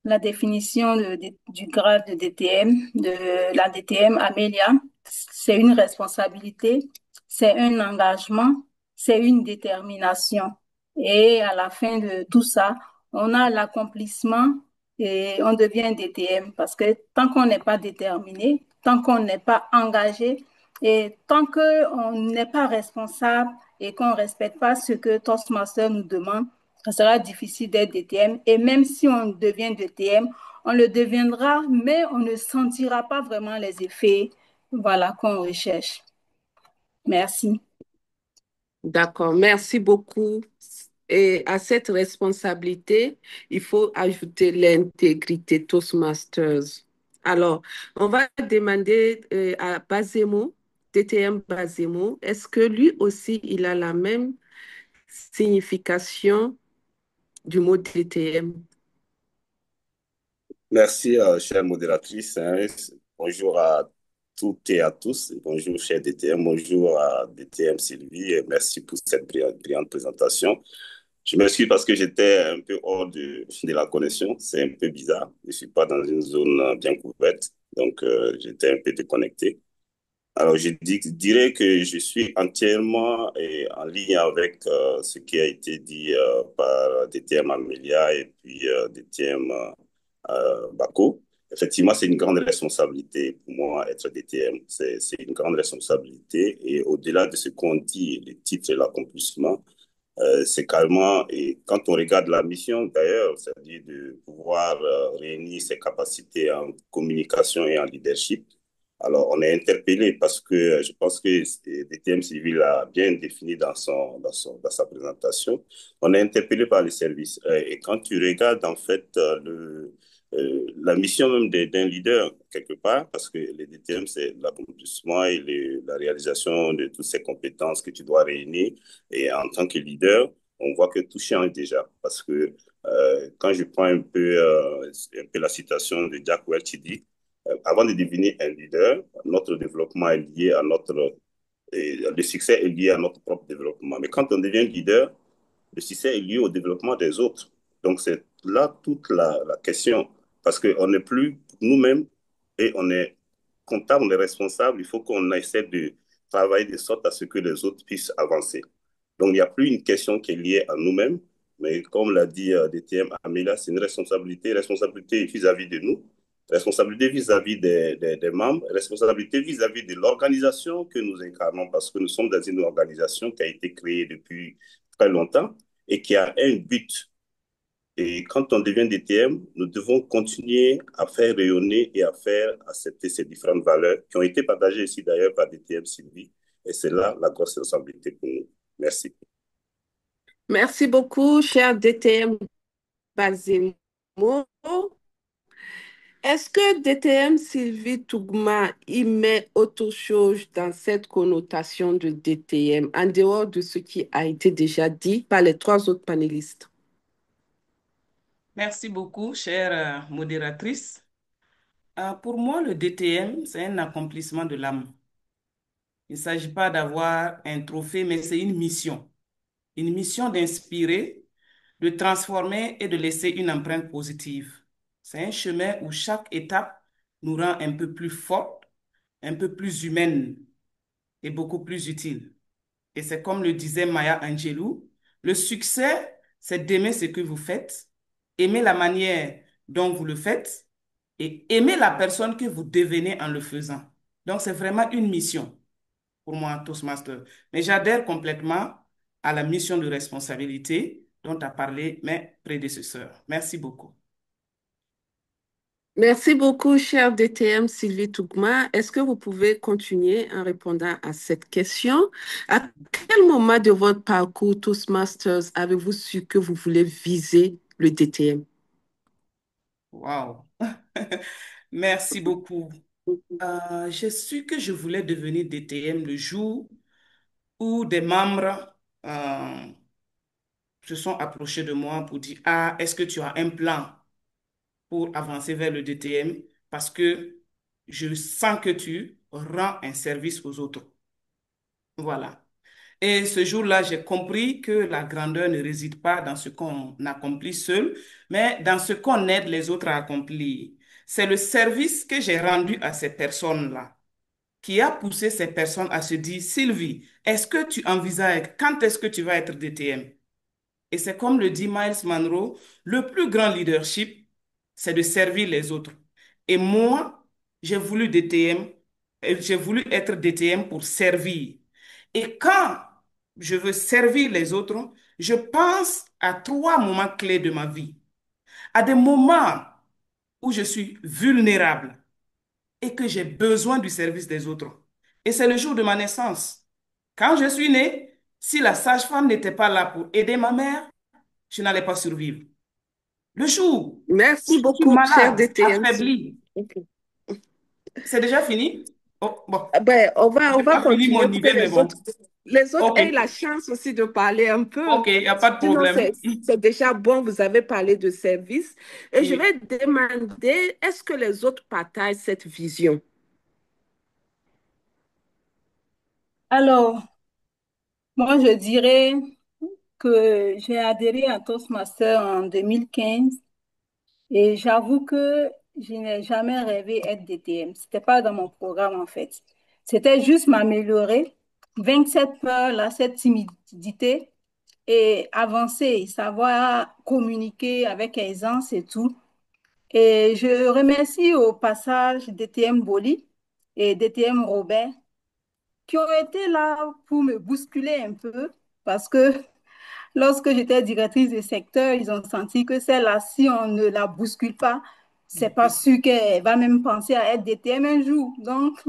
la définition du grade de DTM, de la DTM Amélia. C'est une responsabilité, c'est un engagement, c'est une détermination. Et à la fin de tout ça, on a l'accomplissement et on devient DTM parce que tant qu'on n'est pas déterminé, tant qu'on n'est pas engagé et tant qu'on n'est pas responsable et qu'on ne respecte pas ce que Toastmaster nous demande, ça sera difficile d'être DTM. Et même si on devient DTM, on le deviendra, mais on ne sentira pas vraiment les effets, voilà, qu'on recherche. Merci. D'accord, merci beaucoup. Et à cette responsabilité, il faut ajouter l'intégrité Toastmasters. Alors, on va demander à Bazemo, DTM Bazemo, est-ce que lui aussi, il a la même signification du mot DTM? Merci, chère modératrice, hein. Bonjour à toutes et à tous. Bonjour, cher DTM. Bonjour à DTM Sylvie. Et merci pour cette brillante présentation. Je m'excuse parce que j'étais un peu hors de la connexion. C'est un peu bizarre. Je ne suis pas dans une zone bien couverte. Donc, j'étais un peu déconnecté. Alors, dirais que je suis entièrement en ligne avec ce qui a été dit par DTM Amelia et puis DTM Bako. Effectivement, c'est une grande responsabilité pour moi, être DTM. C'est une grande responsabilité. Et au-delà de ce qu'on dit, les titres et l'accomplissement, c'est carrément, et quand on regarde la mission d'ailleurs, c'est-à-dire de pouvoir réunir ses capacités en communication et en leadership, alors on est interpellé parce que je pense que DTM Civil l'a bien défini dans sa présentation. On est interpellé par les services. Et quand tu regardes en fait la mission même d'un leader quelque part, parce que les DTM, c'est l'accomplissement et la réalisation de toutes ces compétences que tu dois réunir. Et en tant que leader, on voit que tout change déjà. Parce que quand je prends un peu la citation de Jack Welch, il dit, avant de devenir un leader, notre développement est lié à le succès est lié à notre propre développement. Mais quand on devient leader, le succès est lié au développement des autres. Donc c'est là toute la question. Parce qu'on n'est plus nous-mêmes et on est comptable, on est responsable. Il faut qu'on essaie de travailler de sorte à ce que les autres puissent avancer. Donc, il n'y a plus une question qui est liée à nous-mêmes, mais comme l'a dit DTM Amélia, c'est une responsabilité vis-à-vis de nous, responsabilité vis-à-vis des membres, responsabilité vis-à-vis de l'organisation que nous incarnons, parce que nous sommes dans une organisation qui a été créée depuis très longtemps et qui a un but. Et quand on devient DTM, nous devons continuer à faire rayonner et à faire accepter ces différentes valeurs qui ont été partagées ici d'ailleurs par DTM Sylvie. Et c'est là la grosse responsabilité pour nous. Merci. Merci beaucoup, cher DTM Bazemo. Est-ce que DTM Sylvie Tougma y met autre chose dans cette connotation de DTM, en dehors de ce qui a été déjà dit par les trois autres panélistes? Merci beaucoup, chère modératrice. Pour moi, le DTM, c'est un accomplissement de l'âme. Il ne s'agit pas d'avoir un trophée, mais c'est une mission. Une mission d'inspirer, de transformer et de laisser une empreinte positive. C'est un chemin où chaque étape nous rend un peu plus forte, un peu plus humaine et beaucoup plus utile. Et c'est comme le disait Maya Angelou, le succès, c'est d'aimer ce que vous faites, aimer la manière dont vous le faites et aimer la personne que vous devenez en le faisant. Donc, c'est vraiment une mission pour moi, Toastmaster. Mais j'adhère complètement à la mission de responsabilité dont a parlé mes prédécesseurs. Merci beaucoup. Merci beaucoup, cher DTM Sylvie Tougma. Est-ce que vous pouvez continuer en répondant à cette question? À quel moment de votre parcours Toastmasters avez-vous su que vous voulez viser le DTM? Wow. Merci beaucoup. J'ai su que je voulais devenir DTM le jour où des membres se sont approchés de moi pour dire, ah, est-ce que tu as un plan pour avancer vers le DTM? Parce que je sens que tu rends un service aux autres. Voilà. Et ce jour-là, j'ai compris que la grandeur ne réside pas dans ce qu'on accomplit seul, mais dans ce qu'on aide les autres à accomplir. C'est le service que j'ai rendu à ces personnes-là qui a poussé ces personnes à se dire, Sylvie, est-ce que tu envisages, quand est-ce que tu vas être DTM? Et c'est comme le dit Miles Monroe, le plus grand leadership, c'est de servir les autres. Et moi, j'ai voulu DTM, j'ai voulu être DTM pour servir. Et quand je veux servir les autres, je pense à trois moments clés de ma vie. À des moments où je suis vulnérable et que j'ai besoin du service des autres. Et c'est le jour de ma naissance. Quand je suis née, si la sage-femme n'était pas là pour aider ma mère, je n'allais pas survivre. Le jour où Merci je suis beaucoup, cher malade, DTM. affaibli, Ok. c'est déjà fini? Oh, bon, Ben, je on n'ai va pas fini continuer mon pour que idée, mais bon. les autres OK, aient la chance aussi de parler un peu. OK, il n'y a pas de Sinon, problème. c'est déjà bon, vous avez parlé de service. Et je vais Oui. demander, est-ce que les autres partagent cette vision? Alors, moi, je dirais que j'ai adhéré à Toastmaster en 2015 et j'avoue que je n'ai jamais rêvé être DTM. C'était pas dans mon programme, en fait. C'était juste m'améliorer, vaincre cette peur, là, cette timidité et avancer, savoir communiquer avec aisance et tout. Et je remercie au passage DTM Boli et DTM Robert qui ont été là pour me bousculer un peu parce que lorsque j'étais directrice de secteur, ils ont senti que celle-là, si on ne la bouscule pas, c'est pas sûr qu'elle va même penser à être DTM un jour. Donc,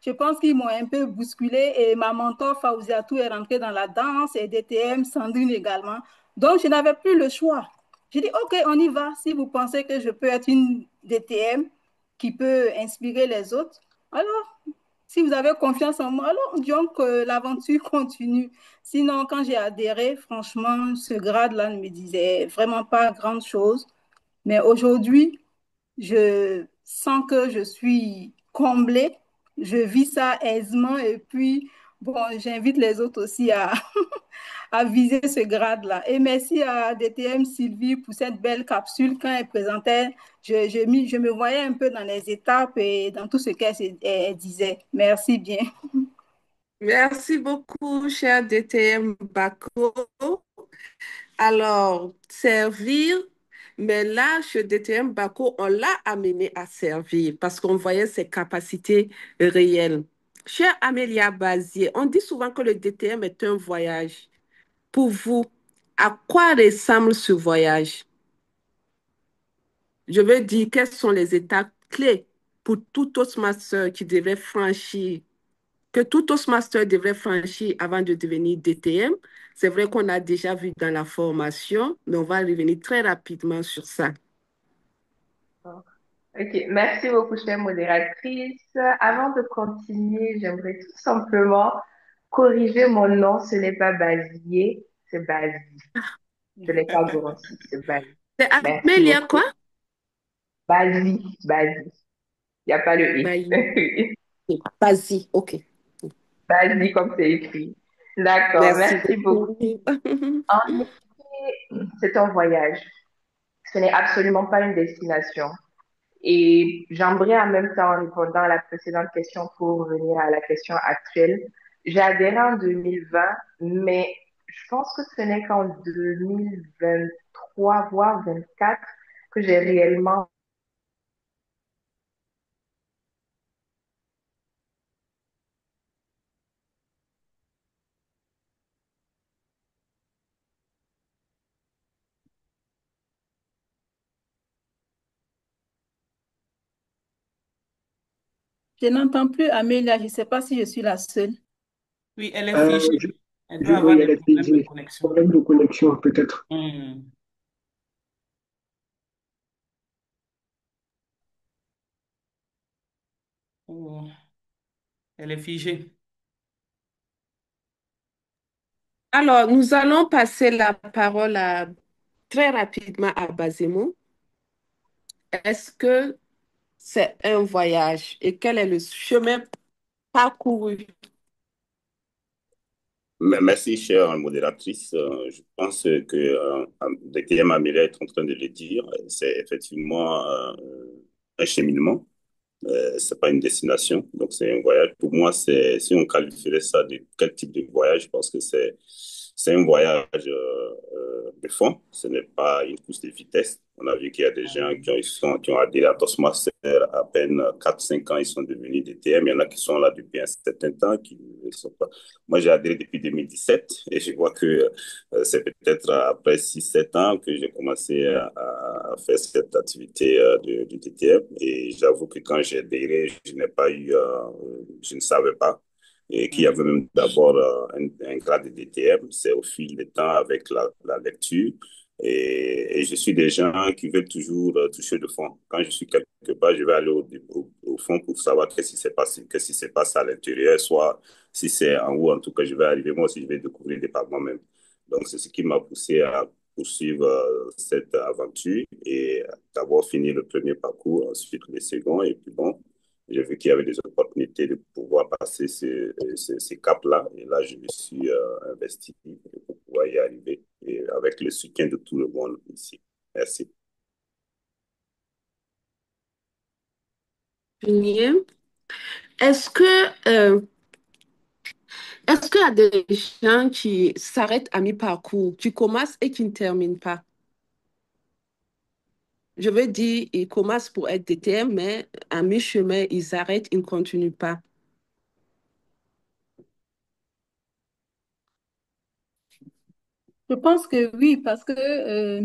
je pense qu'ils m'ont un peu bousculée et ma mentor Fauziatou est rentrée dans la danse et DTM, Sandrine également. Donc, je n'avais plus le choix. J'ai dit, OK, on y va. Si vous pensez que je peux être une DTM qui peut inspirer les autres, alors si vous avez confiance en moi, alors disons que l'aventure continue. Sinon, quand j'ai adhéré, franchement, ce grade-là ne me disait vraiment pas grand-chose. Mais aujourd'hui, je sens que je suis comblée. Je vis ça aisément et puis, bon, j'invite les autres aussi à, à viser ce grade-là. Et merci à DTM Sylvie pour cette belle capsule quand elle présentait. Je me voyais un peu dans les étapes et dans tout ce qu'elle disait. Merci bien. Merci beaucoup, cher DTM Bako. Alors, servir, mais là, chez DTM Bako, on l'a amené à servir parce qu'on voyait ses capacités réelles. Chère Amélia Bazier, on dit souvent que le DTM est un voyage. Pour vous, à quoi ressemble ce voyage? Je veux dire, quelles sont les étapes clés pour tout Toastmaster qui devrait franchir, que tout Toastmaster devrait franchir avant de devenir DTM? C'est vrai qu'on a déjà vu dans la formation, mais on va revenir très rapidement sur ça. Ok, merci beaucoup, chère modératrice. Avant de continuer, j'aimerais tout simplement corriger mon nom. Ce n'est pas Bazier, c'est Bazi. Ce n'est pas Grossi, c'est Bazi. C'est Merci Amélia beaucoup. quoi? Bazi, Bazi. Il n'y a pas le Bailly. I. Basie, ok. Bazi, comme c'est écrit. D'accord, Merci merci beaucoup. beaucoup. En effet, c'est un voyage. Ce n'est absolument pas une destination. Et j'aimerais en même temps, en répondant à la précédente question pour revenir à la question actuelle, j'ai adhéré en 2020, mais je pense que ce n'est qu'en 2023, voire 2024, que j'ai réellement. Je n'entends plus Amélia, je ne sais pas si je suis la seule. Oui, elle est figée. Je, Elle je doit vois, avoir il y a des des problèmes de petits connexion. problèmes de connexion peut-être. Hmm. Oh, elle est figée. Alors, nous allons passer la parole très rapidement à Basemo. Est-ce que c'est un voyage et quel est le chemin parcouru? Merci, chère modératrice. Je pense que DTM Amélia est en train de le dire. C'est effectivement un cheminement. C'est pas une destination, donc c'est un voyage. Pour moi, si on qualifierait ça de quel type de voyage, je pense que c'est un voyage de fond. Ce n'est pas une course de vitesse. On a vu qu'il y a des gens qui ont adhéré à Toastmaster à peine 4 5 ans, ils sont devenus DTM. Il y en a qui sont là depuis un certain temps, qui ne sont pas. Moi, j'ai adhéré depuis 2017 et je vois que c'est peut-être après 6 7 ans que j'ai commencé à faire cette activité de DTM. Et j'avoue que quand j'ai adhéré, je n'ai pas eu, je ne savais pas et qu'il y avait même d'abord un grade de DTM. C'est au fil du temps avec la lecture. Et je suis des gens qui veulent toujours toucher le fond. Quand je suis quelque part, je vais aller au fond pour savoir qu'est-ce qui se passe à l'intérieur, soit si c'est en haut, en tout cas, je vais arriver, moi aussi, je vais découvrir des par moi-même. Donc, c'est ce qui m'a poussé à poursuivre cette aventure et d'avoir fini le premier parcours, ensuite le second. Et puis bon, j'ai vu qu'il y avait des opportunités de pouvoir passer ces caps-là. Et là, je me suis investi pour pouvoir y arriver et avec le soutien de tout le monde ici. Merci. Bien. Est-ce que, euh, est-ce qu'il y a des gens qui s'arrêtent à mi-parcours, qui commencent et qui ne terminent pas? Je veux dire, ils commencent pour être DTM, mais à mi-chemin, ils arrêtent, ils ne continuent pas. Je pense que oui, parce que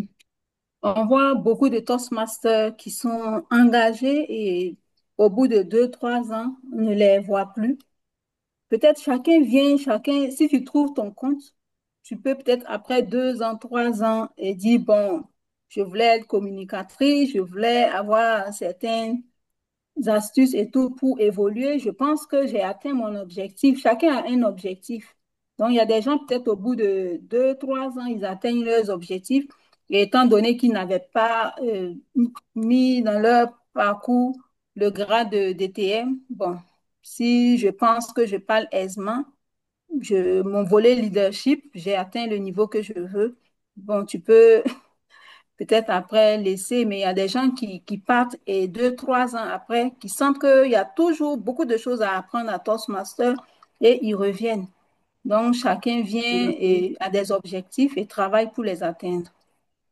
on voit beaucoup de Toastmasters qui sont engagés et au bout de 2, 3 ans, on ne les voit plus. Peut-être chacun vient, chacun, si tu trouves ton compte, tu peux peut-être après 2 ans, 3 ans et dire, bon, je voulais être communicatrice, je voulais avoir certaines astuces et tout pour évoluer. Je pense que j'ai atteint mon objectif. Chacun a un objectif. Donc, il y a des gens, peut-être au bout de 2, 3 ans, ils atteignent leurs objectifs. Et étant donné qu'ils n'avaient pas mis dans leur parcours le grade de DTM, bon, si je pense que je parle aisément, mon volet leadership, j'ai atteint le niveau que je veux. Bon, tu peux peut-être après laisser, mais il y a des gens qui partent et 2, 3 ans après, qui sentent qu'il y a toujours beaucoup de choses à apprendre à Toastmaster et ils reviennent. Donc, chacun vient et a des objectifs et travaille pour les atteindre.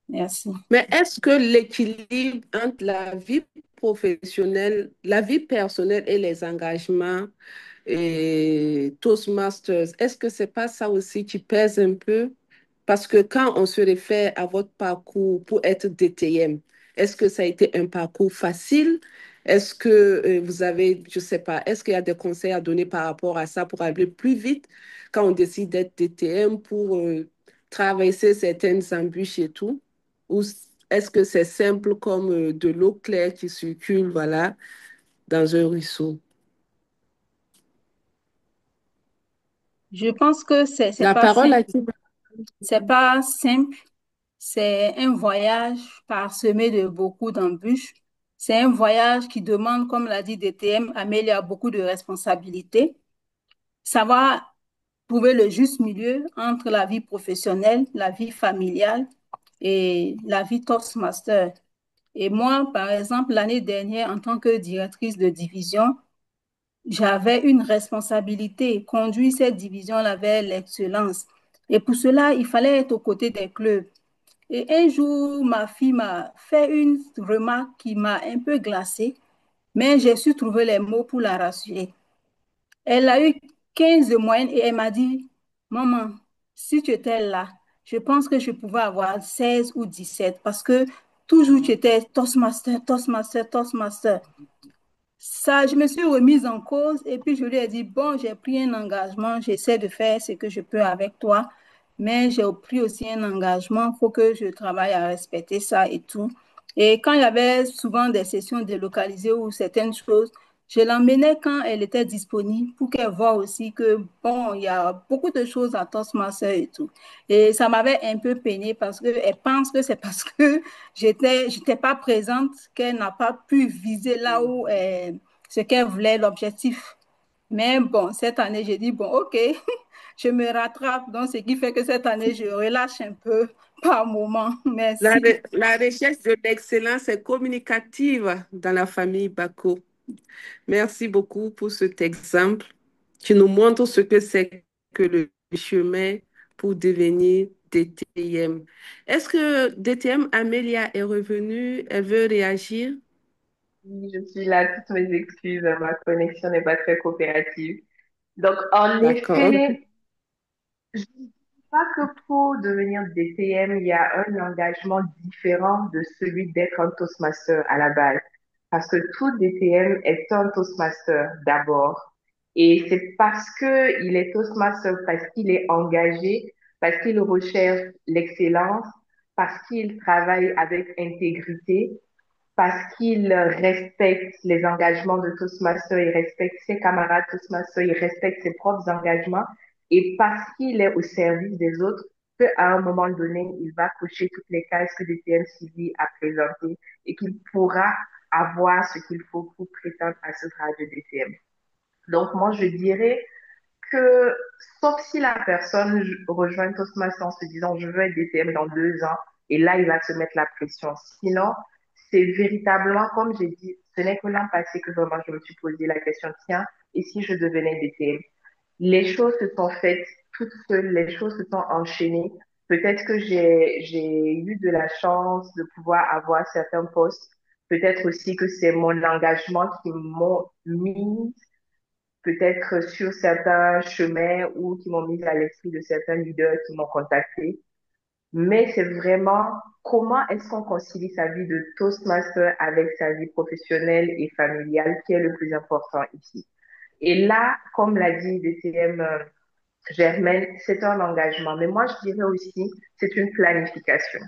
Merci. Mais est-ce que l'équilibre entre la vie professionnelle, la vie personnelle et les engagements et Toastmasters, est-ce que c'est pas ça aussi qui pèse un peu? Parce que quand on se réfère à votre parcours pour être DTM, est-ce que ça a été un parcours facile? Est-ce que vous avez, je sais pas, est-ce qu'il y a des conseils à donner par rapport à ça pour aller plus vite quand on décide d'être DTM pour traverser certaines embûches et tout? Ou est-ce que c'est simple comme de l'eau claire qui circule, voilà, dans un ruisseau? Je pense que c'est La pas parole simple. à qui? C'est pas simple. C'est un voyage parsemé de beaucoup d'embûches. C'est un voyage qui demande, comme l'a dit DTM, Amélie a beaucoup de responsabilités. Savoir trouver le juste milieu entre la vie professionnelle, la vie familiale et la vie Toastmaster. Et moi, par exemple, l'année dernière, en tant que directrice de division, j'avais une responsabilité, conduire cette division-là vers l'excellence. Et pour cela, il fallait être aux côtés des clubs. Et un jour, ma fille m'a fait une remarque qui m'a un peu glacée, mais j'ai su trouver les mots pour la rassurer. Elle a eu 15 de moyenne et elle m'a dit, maman, si tu étais là, je pense que je pouvais avoir 16 ou 17 parce que toujours tu étais Toastmaster, Toastmaster, Toastmaster. Ça, je me suis remise en cause et puis je lui ai dit, bon, j'ai pris un engagement, j'essaie de faire ce que je peux avec toi, mais j'ai pris aussi un engagement, il faut que je travaille à respecter ça et tout. Et quand il y avait souvent des sessions délocalisées ou certaines choses, je l'emmenais quand elle était disponible pour qu'elle voie aussi que, bon, il y a beaucoup de choses à Toastmaster et tout. Et ça m'avait un peu peiné parce qu'elle pense que c'est parce que j'étais pas présente qu'elle n'a pas pu viser là où ce qu'elle voulait, l'objectif. Mais bon, cette année, j'ai dit, bon, OK, je me rattrape. Donc, ce qui fait que cette année, je relâche un peu par moment. Merci. La recherche de l'excellence est communicative dans la famille Bako. Merci beaucoup pour cet exemple qui nous montre ce que c'est que le chemin pour devenir DTM. Est-ce que DTM Amélia est revenue? Elle veut réagir? Oui, je suis là, toutes mes excuses, ma connexion n'est pas très coopérative. Donc, en D'accord. effet, je ne dis pas que pour devenir DTM, il y a un engagement différent de celui d'être un Toastmaster à la base. Parce que tout DTM est un Toastmaster d'abord. Et c'est parce que il est Toastmaster, parce qu'il est engagé, parce qu'il recherche l'excellence, parce qu'il travaille avec intégrité, parce qu'il respecte les engagements de Toastmaster, il respecte ses camarades Toastmaster, il respecte ses propres engagements et parce qu'il est au service des autres, qu'à un moment donné, il va cocher toutes les cases que DTM CV a présentées et qu'il pourra avoir ce qu'il faut pour prétendre à ce grade de DTM. Donc, moi, je dirais que, sauf si la personne rejoint Toastmasters en se disant je veux être DTM dans 2 ans, et là, il va se mettre la pression. Sinon, c'est véritablement, comme j'ai dit, ce n'est que l'an passé que vraiment je me suis posé la question, tiens, et si je devenais DTM? Les choses se sont faites toutes seules, les choses se sont enchaînées. Peut-être que j'ai eu de la chance de pouvoir avoir certains postes. Peut-être aussi que c'est mon engagement qui m'ont mis peut-être sur certains chemins ou qui m'ont mis à l'esprit de certains leaders qui m'ont contacté. Mais c'est vraiment comment est-ce qu'on concilie sa vie de Toastmaster avec sa vie professionnelle et familiale qui est le plus important ici. Et là, comme l'a dit DTM Germaine, c'est un engagement. Mais moi, je dirais aussi, c'est une planification.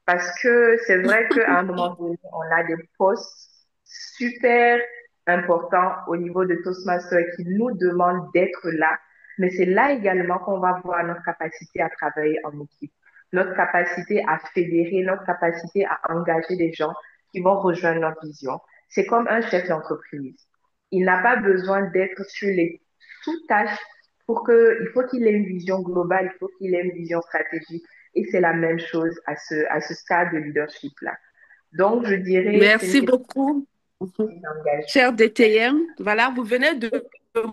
Parce que c'est vrai qu'à un moment donné, on a des postes super importants au niveau de Toastmasters qui nous demandent d'être là. Mais c'est là également qu'on va voir notre capacité à travailler en équipe, notre capacité à fédérer, notre capacité à engager des gens qui vont rejoindre notre vision. C'est comme un chef d'entreprise. Il n'a pas besoin d'être sur les sous-tâches il faut qu'il ait une vision globale, il faut qu'il ait une vision stratégique. Et c'est la même chose à ce stade de leadership-là. Donc, je dirais, c'est une Merci question beaucoup, d'engagement. cher DTM. Voilà, vous venez de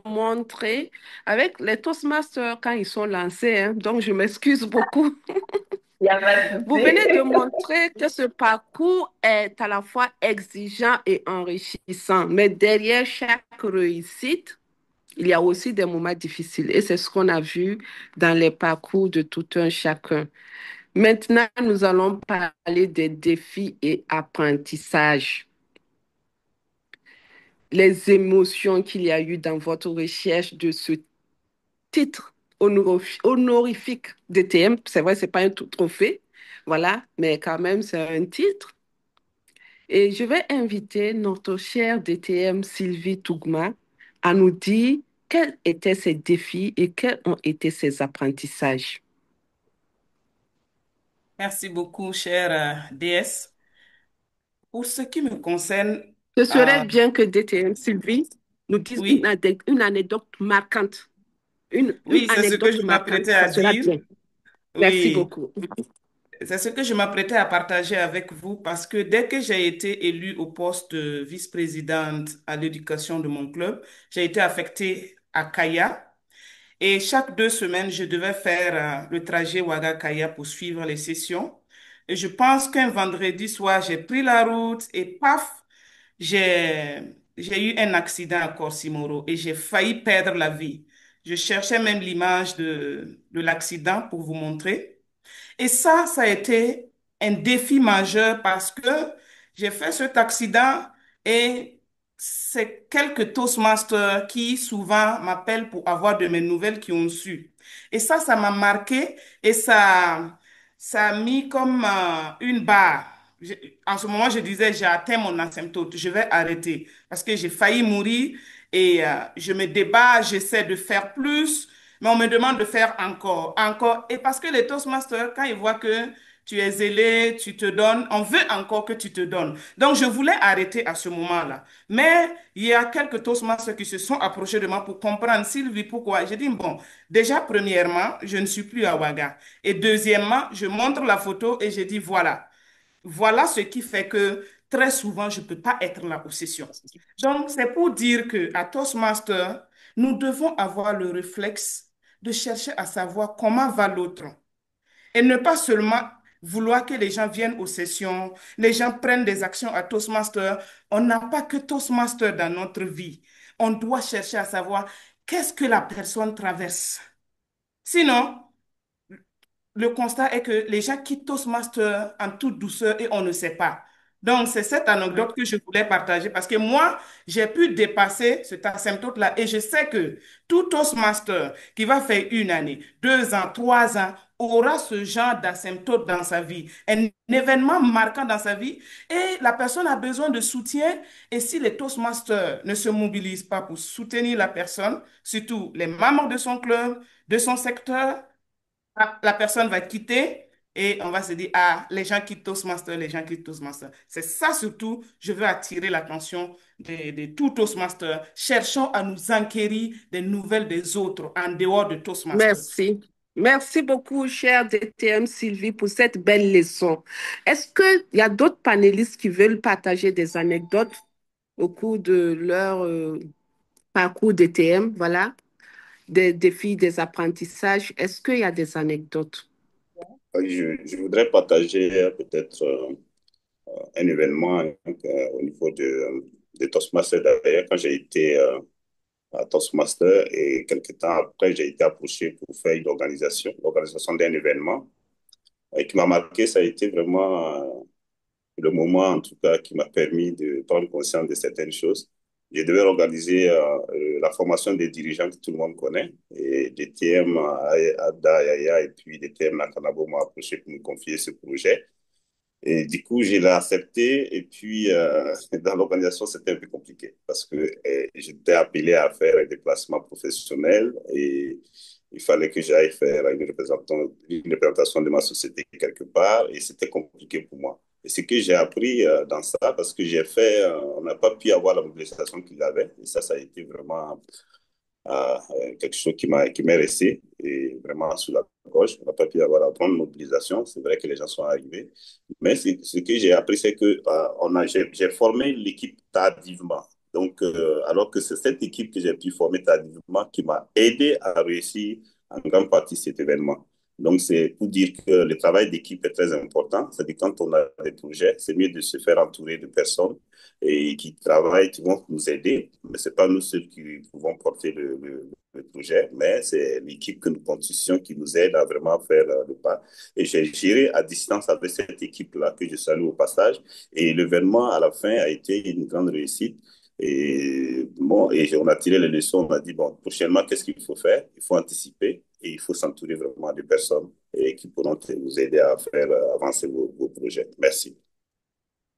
montrer avec les Toastmasters quand ils sont lancés, hein, donc je m'excuse beaucoup. Il n'y a pas de Vous venez de souci. montrer que ce parcours est à la fois exigeant et enrichissant, mais derrière chaque réussite, il y a aussi des moments difficiles et c'est ce qu'on a vu dans les parcours de tout un chacun. Maintenant, nous allons parler des défis et apprentissages. Les émotions qu'il y a eu dans votre recherche de ce titre honorifique DTM. C'est vrai, c'est pas un trophée, voilà, mais quand même, c'est un titre. Et je vais inviter notre chère DTM Sylvie Tougma à nous dire quels étaient ses défis et quels ont été ses apprentissages. Merci beaucoup, chère DS. Pour ce qui me concerne, Ce serait euh, bien que DTM Sylvie nous dise oui, une anecdote marquante. Une oui, c'est ce que anecdote je marquante, m'apprêtais ça à sera dire. bien. Merci Oui. beaucoup. C'est ce que je m'apprêtais à partager avec vous parce que dès que j'ai été élue au poste de vice-présidente à l'éducation de mon club, j'ai été affectée à Kaya. Et chaque 2 semaines, je devais faire le trajet Ouaga-Kaya pour suivre les sessions. Et je pense qu'un vendredi soir, j'ai pris la route et paf, j'ai, j'ai eu un accident à Corsimoro et j'ai failli perdre la vie. Je cherchais même l'image de l'accident pour vous montrer. Et ça a été un défi majeur parce que j'ai fait cet accident et c'est quelques Toastmasters qui souvent m'appellent pour avoir de mes nouvelles qui ont su. Et ça m'a marqué et ça a mis comme une barre. En ce moment, je disais, j'ai atteint mon asymptote, je vais arrêter parce que j'ai failli mourir et je me débat, j'essaie de faire plus. Mais on me demande de faire encore, encore. Et parce que les Toastmasters, quand ils voient que tu es zélé, tu te donnes, on veut encore que tu te donnes. Donc, je voulais arrêter à ce moment-là. Mais il y a quelques Toastmasters qui se sont approchés de moi pour comprendre, Sylvie, pourquoi. J'ai dit, bon, déjà, premièrement, je ne suis plus à Ouaga. Et deuxièmement, je montre la photo et j'ai dit, voilà. Voilà ce qui fait que très souvent, je ne peux pas être là aux sessions. Donc, c'est pour dire que à Toastmaster, nous devons avoir le réflexe de chercher à savoir comment va l'autre et ne pas seulement vouloir que les gens viennent aux sessions, les gens prennent des actions à Toastmaster. On n'a pas que Toastmaster dans notre vie. On doit chercher à savoir qu'est-ce que la personne traverse. Sinon, le constat est que les gens quittent Toastmaster en toute douceur et on ne sait pas. Donc, c'est cette anecdote que je voulais partager parce que moi, j'ai pu dépasser cet asymptote-là et je sais que tout Toastmaster qui va faire 1 année, 2 ans, 3 ans aura ce genre d'asymptote dans sa vie, un événement marquant dans sa vie et la personne a besoin de soutien. Et si les Toastmasters ne se mobilisent pas pour soutenir la personne, surtout les membres de son club, de son secteur, la personne va quitter et on va se dire, ah, les gens quittent Toastmaster, les gens quittent Toastmaster. C'est ça surtout, je veux attirer l'attention de tout Toastmaster. Cherchons à nous enquérir des nouvelles des autres en dehors de Toastmaster. Merci. Merci beaucoup, chère DTM Sylvie, pour cette belle leçon. Est-ce qu'il y a d'autres panélistes qui veulent partager des anecdotes au cours de leur parcours DTM, voilà, des défis, des apprentissages? Est-ce qu'il y a des anecdotes? Je voudrais partager peut-être un événement au niveau de Toastmaster d'ailleurs, quand j'ai été à Toastmaster et quelques temps après, j'ai été approché pour faire l'organisation d'un événement et qui m'a marqué. Ça a été vraiment le moment, en tout cas, qui m'a permis de prendre conscience de certaines choses. Je devais organiser la formation des dirigeants que tout le monde connaît. Et DTM, Abda, Yaya et puis DTM Nakanabo m'ont approché pour me confier ce projet. Et du coup, je l'ai accepté. Et puis, dans l'organisation, c'était un peu compliqué parce que j'étais appelé à faire un déplacement professionnel et il fallait que j'aille faire une représentation de ma société quelque part et c'était compliqué pour moi. Et ce que j'ai appris dans ça, parce que on n'a pas pu avoir la mobilisation qu'il avait. Et ça a été vraiment quelque chose qui m'est resté et vraiment sous la gorge. On n'a pas pu avoir la grande mobilisation. C'est vrai que les gens sont arrivés. Mais ce que j'ai appris, c'est que j'ai formé l'équipe tardivement. Donc, alors que c'est cette équipe que j'ai pu former tardivement qui m'a aidé à réussir en grande partie cet événement. Donc, c'est pour dire que le travail d'équipe est très important. C'est-à-dire quand on a des projets, c'est mieux de se faire entourer de personnes et qui travaillent, qui vont nous aider. Mais c'est pas nous seuls qui pouvons porter le projet, mais c'est l'équipe que nous constituons qui nous aide à vraiment faire le pas. Et j'ai géré à distance avec cette équipe-là que je salue au passage. Et l'événement, à la fin, a été une grande réussite. Et bon, et on a tiré les leçons, on a dit, bon, prochainement, qu'est-ce qu'il faut faire? Il faut anticiper et il faut s'entourer vraiment de personnes et qui pourront vous aider à faire avancer vos projets. Merci.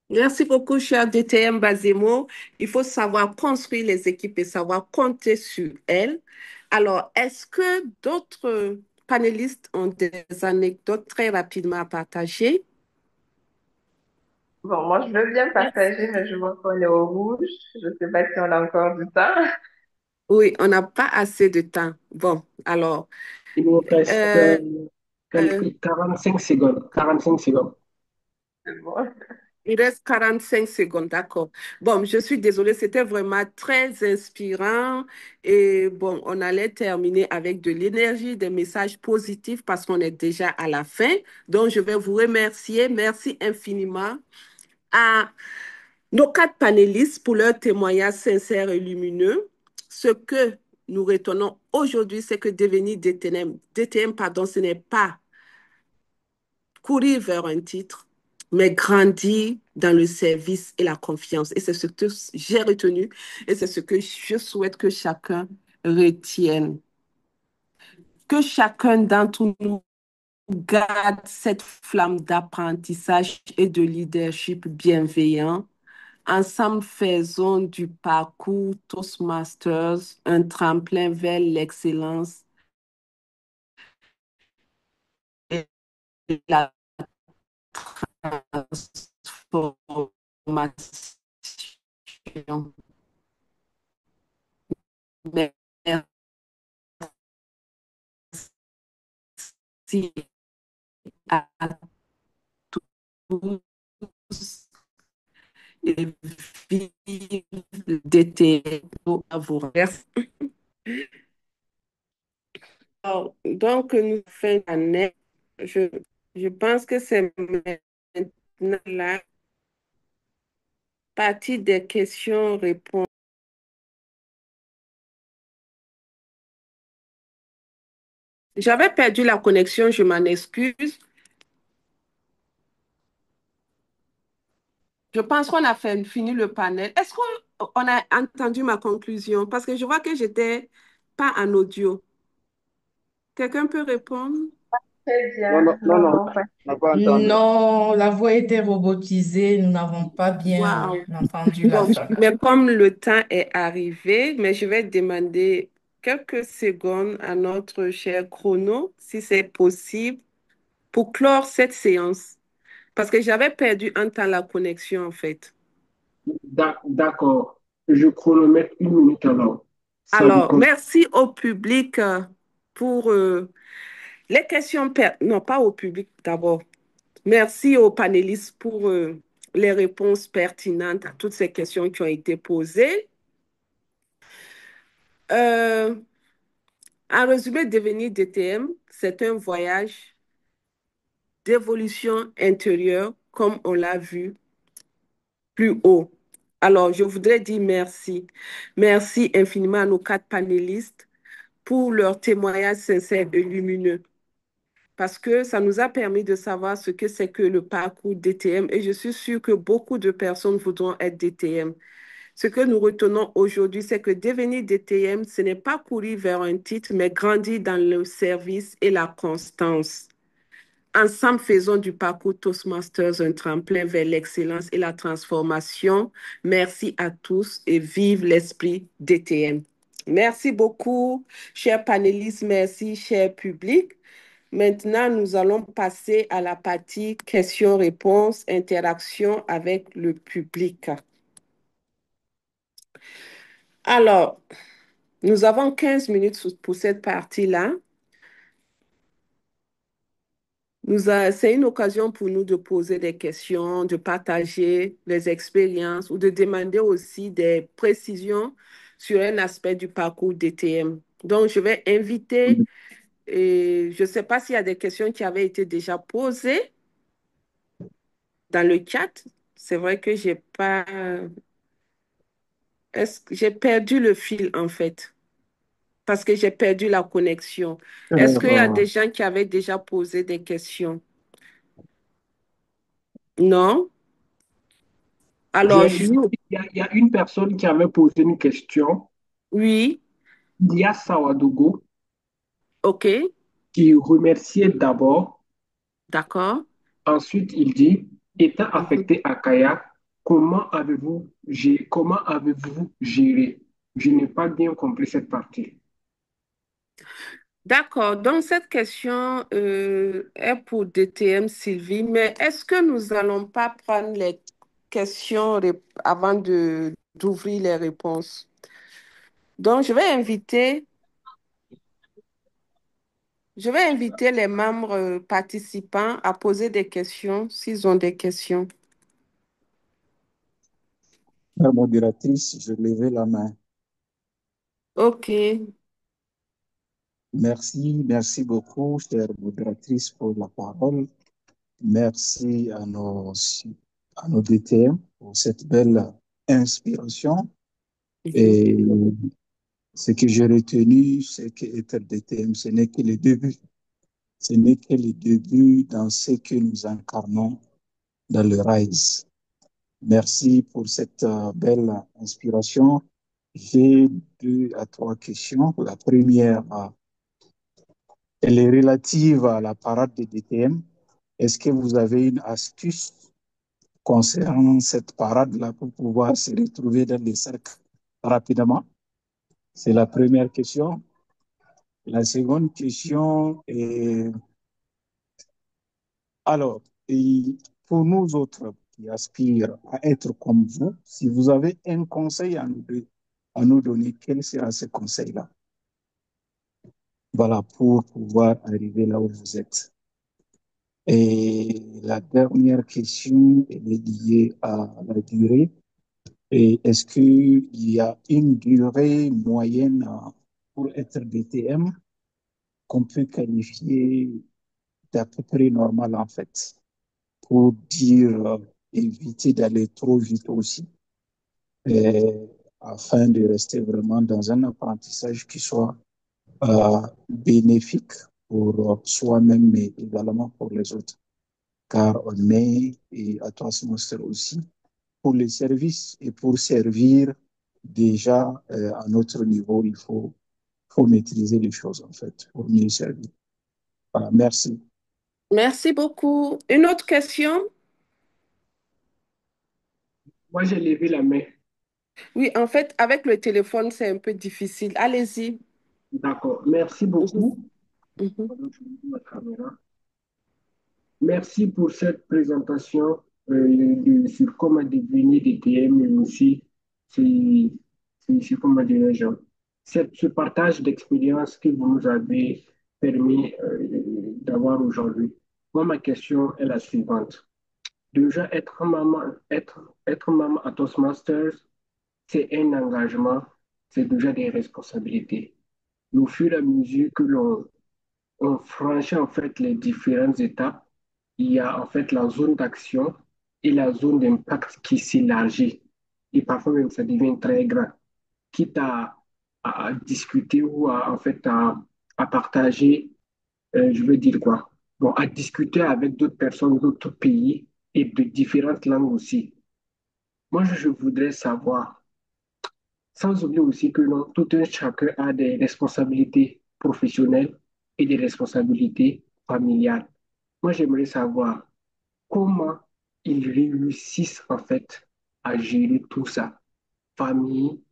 Merci beaucoup, cher DTM Bazemo. Il faut savoir construire les équipes et savoir compter sur elles. Alors, est-ce que d'autres panélistes ont des anecdotes très rapidement à partager? Bon, moi, je veux bien partager, mais je vois qu'on est au rouge. Je ne sais pas si on a encore du temps. Oui, on n'a pas assez de temps. Bon, alors, Il vous reste euh, 45 secondes. 45 secondes. C'est bon. Il reste 45 secondes, d'accord. Bon, je suis désolée, c'était vraiment très inspirant. Et bon, on allait terminer avec de l'énergie, des messages positifs parce qu'on est déjà à la fin. Donc, je vais vous remercier. Merci infiniment à nos quatre panélistes pour leurs témoignages sincères et lumineux. Ce que nous retenons aujourd'hui, c'est que devenir DTM, pardon, ce n'est pas courir vers un titre, mais grandir dans le service et la confiance. Et c'est ce que j'ai retenu et c'est ce que je souhaite que chacun retienne. Que chacun d'entre nous garde cette flamme d'apprentissage et de leadership bienveillant. Ensemble, faisons du parcours Toastmasters un tremplin vers l'excellence et la transformation. Merci à tous et vive d'été à vous. Merci. Donc, nous fin d'année. Je pense que c'est maintenant la partie des questions-réponses. J'avais perdu la connexion, je m'en excuse. Je pense qu'on a fini le panel. Est-ce qu'on a entendu ma conclusion? Parce que je vois que j'étais pas en audio. Quelqu'un peut répondre? Très Non, non, bien. non, Non, non, non, pas. on n'a pas entendu. Non, la voix était robotisée. Nous n'avons pas bien Wow. entendu la Bon, fin. mais comme le temps est arrivé, mais je vais demander quelques secondes à notre cher chrono, si c'est possible, pour clore cette séance. Parce que j'avais perdu un temps la connexion, en fait. D'accord. Je chronomètre 1 minute alors. Ça vous Alors, compte. merci au public pour les questions. Non, pas au public d'abord. Merci aux panélistes pour les réponses pertinentes à toutes ces questions qui ont été posées. Euh, En résumé, devenir DTM, c'est un voyage d'évolution intérieure, comme on l'a vu plus haut. Alors, je voudrais dire merci. Merci infiniment à nos quatre panélistes pour leurs témoignages sincères et lumineux, parce que ça nous a permis de savoir ce que c'est que le parcours DTM et je suis sûre que beaucoup de personnes voudront être DTM. Ce que nous retenons aujourd'hui, c'est que devenir DTM, ce n'est pas courir vers un titre, mais grandir dans le service et la constance. Ensemble, faisons du parcours Toastmasters un tremplin vers l'excellence et la transformation. Merci à tous et vive l'esprit DTM. Merci beaucoup, chers panélistes, merci, cher public. Maintenant, nous allons passer à la partie questions-réponses, interaction avec le public. Alors, nous avons 15 minutes pour cette partie-là. C'est une occasion pour nous de poser des questions, de partager les expériences ou de demander aussi des précisions sur un aspect du parcours DTM. Donc, je vais inviter, et je ne sais pas s'il y a des questions qui avaient été déjà posées dans le chat. C'est vrai que j'ai pas... J'ai perdu le fil en fait, parce que j'ai perdu la connexion. Est-ce qu'il y a des gens qui avaient déjà posé des questions? Non? Alors, Il y a une personne qui avait posé une question, oui, Lia Sawadogo, ok, qui remerciait d'abord. d'accord. Ensuite, il dit, étant Mhm. affecté à Kaya, comment avez-vous géré? Je n'ai pas bien compris cette partie. D'accord. Donc, cette question est pour DTM Sylvie, mais est-ce que nous n'allons pas prendre les questions avant d'ouvrir les réponses? Donc, Je vais inviter les membres participants à poser des questions s'ils ont des questions. La modératrice, je levais la main. OK. Merci beaucoup, chère modératrice, pour la parole. Merci à nos DTM pour cette belle inspiration. Et ce que j'ai retenu, c'est qu'être DTM, ce n'est que le début. Ce n'est que le début dans ce que nous incarnons dans le RISE. Merci pour cette belle inspiration. J'ai 2 à 3 questions. La première, elle est relative à la parade de DTM. Est-ce que vous avez une astuce concernant cette parade-là pour pouvoir se retrouver dans les cercles rapidement? C'est la première question. La seconde question est, alors, et pour nous autres qui aspirent à être comme vous, si vous avez un conseil à nous donner, quel sera ce conseil-là? Voilà, pour pouvoir arriver là où vous êtes. Et la dernière question, elle est liée à la durée. Et est-ce qu'il y a une durée moyenne pour être DTM qu'on peut qualifier d'à peu près normale en fait, pour dire éviter d'aller trop vite aussi, et afin de rester vraiment dans un apprentissage qui soit bénéfique pour soi-même, mais également pour les autres. Car on est, et à toi, Master aussi, pour les services et pour servir déjà à notre niveau, faut maîtriser les choses en fait pour mieux servir. Voilà, merci. Merci beaucoup. Une autre question? Moi, j'ai levé la main. Oui, en fait, avec le téléphone, c'est un peu difficile. Allez-y. D'accord. Merci beaucoup. Mhm. Pardon, je vais ma caméra. Merci pour cette présentation sur comment devenir DTM, mais aussi sur comment dirais-je, ce partage d'expérience que vous nous avez permis d'avoir aujourd'hui. Moi, ma question est la suivante. Déjà, être maman à Toastmasters, c'est un engagement, c'est déjà des responsabilités. Et au fur et à mesure que on franchit en fait les différentes étapes, il y a en fait la zone d'action et la zone d'impact qui s'élargit. Et parfois même ça devient très grand, quitte à discuter ou en fait à partager, je veux dire quoi? Bon, à discuter avec d'autres personnes d'autres pays et de différentes langues aussi. Moi, je voudrais savoir, sans oublier aussi que non, tout un chacun a des responsabilités professionnelles et des responsabilités familiales. Moi, j'aimerais savoir comment ils réussissent en fait à gérer tout ça. Famille,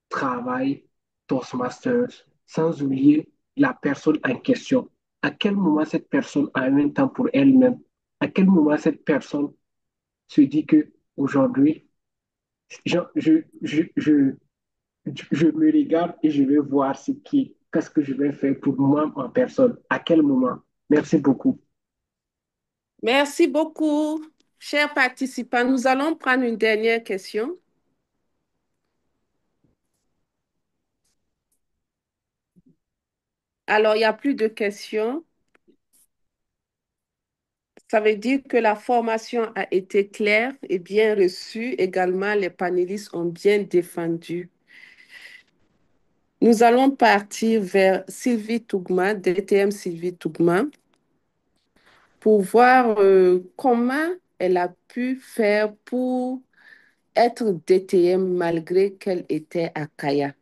travail, Toastmasters, sans oublier la personne en question. À quel moment cette personne a un temps pour elle-même? À quel moment cette personne se dit que aujourd'hui, je, je, je, je, je me regarde et je vais voir qu'est-ce que je vais faire pour moi en personne, à quel moment. Merci beaucoup. Merci beaucoup, chers participants. Nous allons prendre une dernière question. Alors, il n'y a plus de questions. Ça veut dire que la formation a été claire et bien reçue. Également, les panélistes ont bien défendu. Nous allons partir vers Sylvie Tougma, DTM Sylvie Tougma, pour voir comment elle a pu faire pour être DTM malgré qu'elle était à Kaya,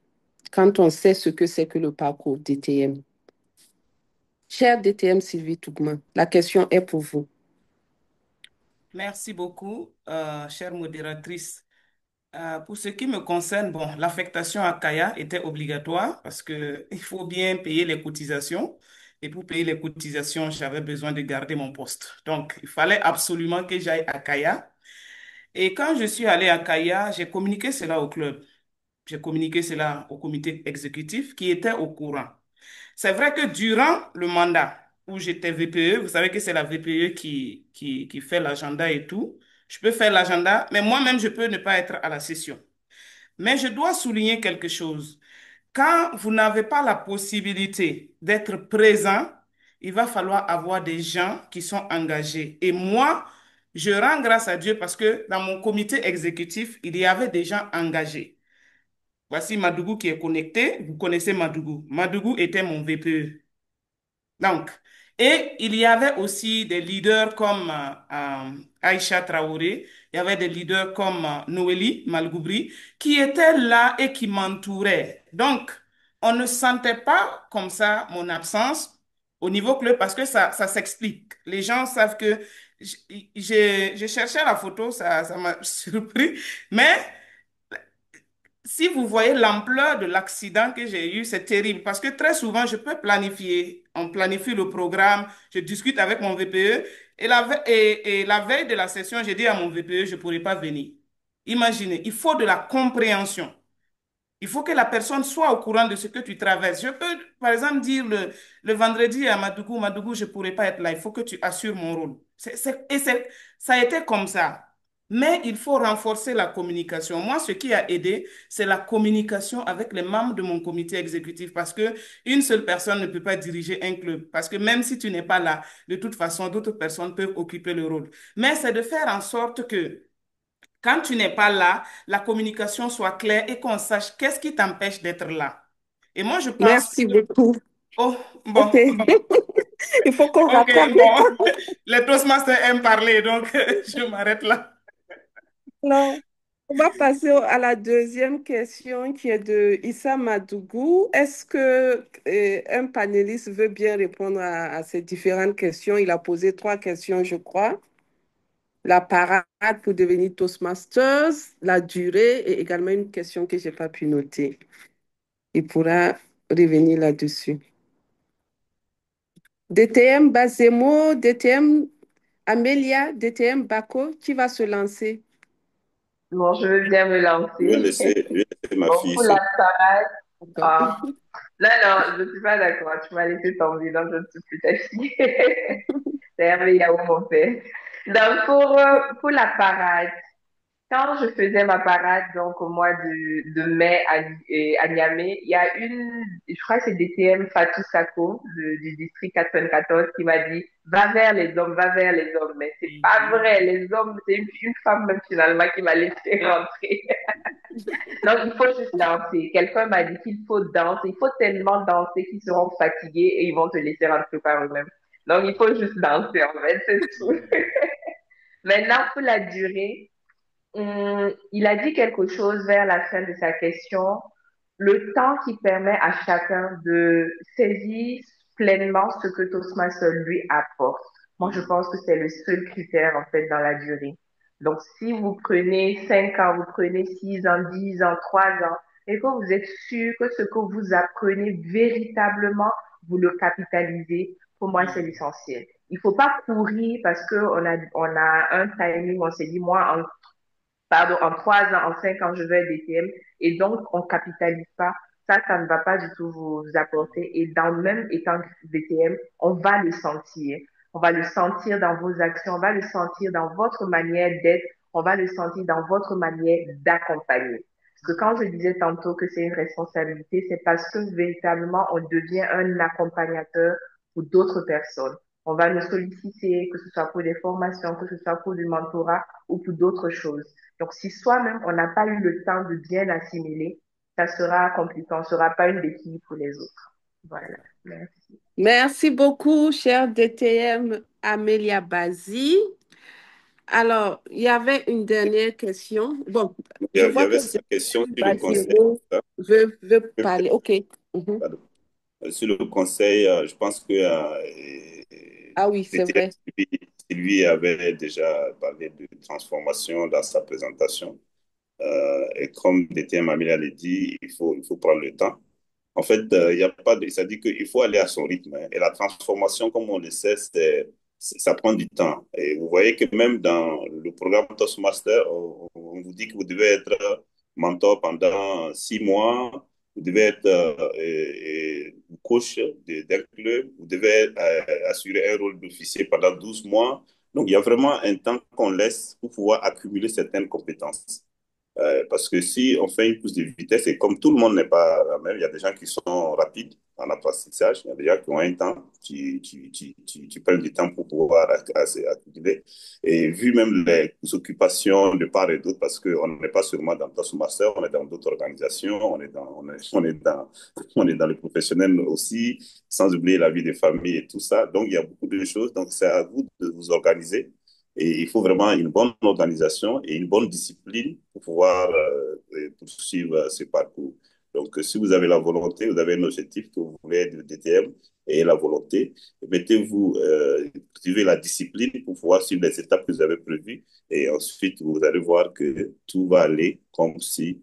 quand on sait ce que c'est que le parcours DTM. Chère DTM Sylvie Tougma, la question est pour vous. Merci beaucoup, chère modératrice. Pour ce qui me concerne, bon, l'affectation à Kaya était obligatoire parce que il faut bien payer les cotisations. Et pour payer les cotisations, j'avais besoin de garder mon poste. Donc, il fallait absolument que j'aille à Kaya. Et quand je suis allée à Kaya, j'ai communiqué cela au club. J'ai communiqué cela au comité exécutif qui était au courant. C'est vrai que durant le mandat où j'étais VPE, vous savez que c'est la VPE qui fait l'agenda et tout, je peux faire l'agenda, mais moi-même, je peux ne pas être à la session. Mais je dois souligner quelque chose. Quand vous n'avez pas la possibilité d'être présent, il va falloir avoir des gens qui sont engagés. Et moi, je rends grâce à Dieu parce que dans mon comité exécutif, il y avait des gens engagés. Voici Madougou qui est connecté. Vous connaissez Madougou. Madougou était mon VPE. Donc, et il y avait aussi des leaders comme Aïcha Traoré, il y avait des leaders comme Noélie Malgoubri qui étaient là et qui m'entouraient. Donc, on ne sentait pas comme ça mon absence au niveau club parce que ça s'explique. Les gens savent que j'ai cherché la photo, ça m'a surpris, mais si vous voyez l'ampleur de l'accident que j'ai eu, c'est terrible parce que très souvent, je peux planifier. On planifie le programme, je discute avec mon VPE et la veille de la session, j'ai dit à mon VPE, je ne pourrai pas venir. Imaginez, il faut de la compréhension. Il faut que la personne soit au courant de ce que tu traverses. Je peux, par exemple, dire le vendredi à Madougou, Madougou, je ne pourrai pas être là. Il faut que tu assures mon rôle. Ça a été comme ça. Mais il faut renforcer la communication. Moi, ce qui a aidé, c'est la communication avec les membres de mon comité exécutif parce que une seule personne ne peut pas diriger un club. Parce que même si tu n'es pas là, de toute façon, d'autres personnes peuvent occuper le rôle. Mais c'est de faire en sorte que quand tu n'es pas là, la communication soit claire et qu'on sache qu'est-ce qui t'empêche d'être là. Et moi, je pense Merci que... beaucoup. Oh, OK. bon, Il faut qu'on ok, rattrape le bon. temps. Les Toastmasters aiment parler, donc je m'arrête là. Alors, on va passer à la deuxième question qui est de Issa Madougou. Est-ce que un panéliste veut bien répondre à ces différentes questions? Il a posé trois questions, je crois. La parade pour devenir Toastmasters, la durée et également une question que je n'ai pas pu noter. Il pourra revenir là-dessus. DTM Bazemo, DTM Amélia, DTM Bako, qui va se lancer? Bon, je veux bien me lancer. Je vais laisser ma Bon, fille pour se... la parade, D'accord. ah, non, non, je ne suis pas d'accord. Tu m'as laissé tomber, donc je ne suis plus ta fille. C'est Hervé Yahoo, mon père. Donc, pour la parade, quand je faisais ma parade, donc au mois de mai à Niamey, il y a je crois que c'est DTM Fatou Sako du district 94 qui m'a dit, va vers les hommes, va vers les hommes. Mais c'est pas vrai, les hommes, c'est une femme même finalement qui m'a laissé rentrer. Donc, il faut juste danser. Quelqu'un m'a dit qu'il faut danser. Il faut tellement danser qu'ils seront fatigués et ils vont te laisser rentrer par eux-mêmes. Donc, il faut juste danser, en fait, c'est tout. Maintenant, pour la durée, il a dit quelque chose vers la fin de sa question, le temps qui permet à chacun de saisir pleinement ce que Toastmaster lui apporte. Moi, je pense que c'est le seul critère, en fait, dans la durée. Donc, si vous prenez 5 ans, vous prenez 6 ans, 10 ans, 3 ans, et que vous êtes sûr que ce que vous apprenez véritablement, vous le capitalisez, pour moi, c'est l'essentiel. Il faut pas courir parce que on a un timing, on s'est dit, moi, en 3 ans, en 5 ans, je veux être DTM. Et donc, on capitalise pas. Ça ne va pas du tout vous apporter. Et dans même étant DTM, on va le sentir. On va le sentir dans vos actions, on va le sentir dans votre manière d'être, on va le sentir dans votre manière d'accompagner. Parce que quand je disais tantôt que c'est une responsabilité, c'est parce que véritablement, on devient un accompagnateur pour d'autres personnes. On va nous solliciter, que ce soit pour des formations, que ce soit pour du mentorat ou pour d'autres choses. Donc, si soi-même, on n'a pas eu le temps de bien assimiler, ça sera compliqué. On ne sera pas une béquille pour les autres. Voilà. Merci. Merci beaucoup, cher DTM Amélia Bazi. Alors, il y avait une dernière question. Bon, je Il y vois que avait cette question sur le conseil. Basiro veut parler. OK. Mhm. Pardon. Sur le conseil, je pense que Ah oui, c'est vrai. Sylvie avait déjà parlé de transformation dans sa présentation. Et comme DTM Amélia l'a dit, il faut prendre le temps. En fait, il y a pas de, ça dit qu'il faut aller à son rythme, hein. Et la transformation, comme on le sait, ça prend du temps. Et vous voyez que même dans le programme Toastmaster, on vous dit que vous devez être mentor pendant 6 mois. vous devez être coach d'un club, vous devez assurer un rôle d'officier pendant 12 mois. Donc, il y a vraiment un temps qu'on laisse pour pouvoir accumuler certaines compétences. Parce que si on fait une course de vitesse, et comme tout le monde n'est pas la même, il y a des gens qui sont rapides en apprentissage, il y a des gens qui ont un temps, qui prennent du temps pour pouvoir accumuler. Et vu même les occupations de part et d'autre, parce qu'on n'est pas seulement dans Toastmaster, on est dans d'autres organisations, on est dans le professionnel aussi, sans oublier la vie des familles et tout ça. Donc, il y a beaucoup de choses. Donc, c'est à vous de vous organiser et il faut vraiment une bonne organisation et une bonne discipline pour pouvoir poursuivre ce parcours. Donc, si vous avez la volonté, vous avez un objectif que vous voulez être de DTM et la volonté, mettez-vous, cultivez la discipline pour pouvoir suivre les étapes que vous avez prévues et ensuite vous allez voir que tout va aller comme si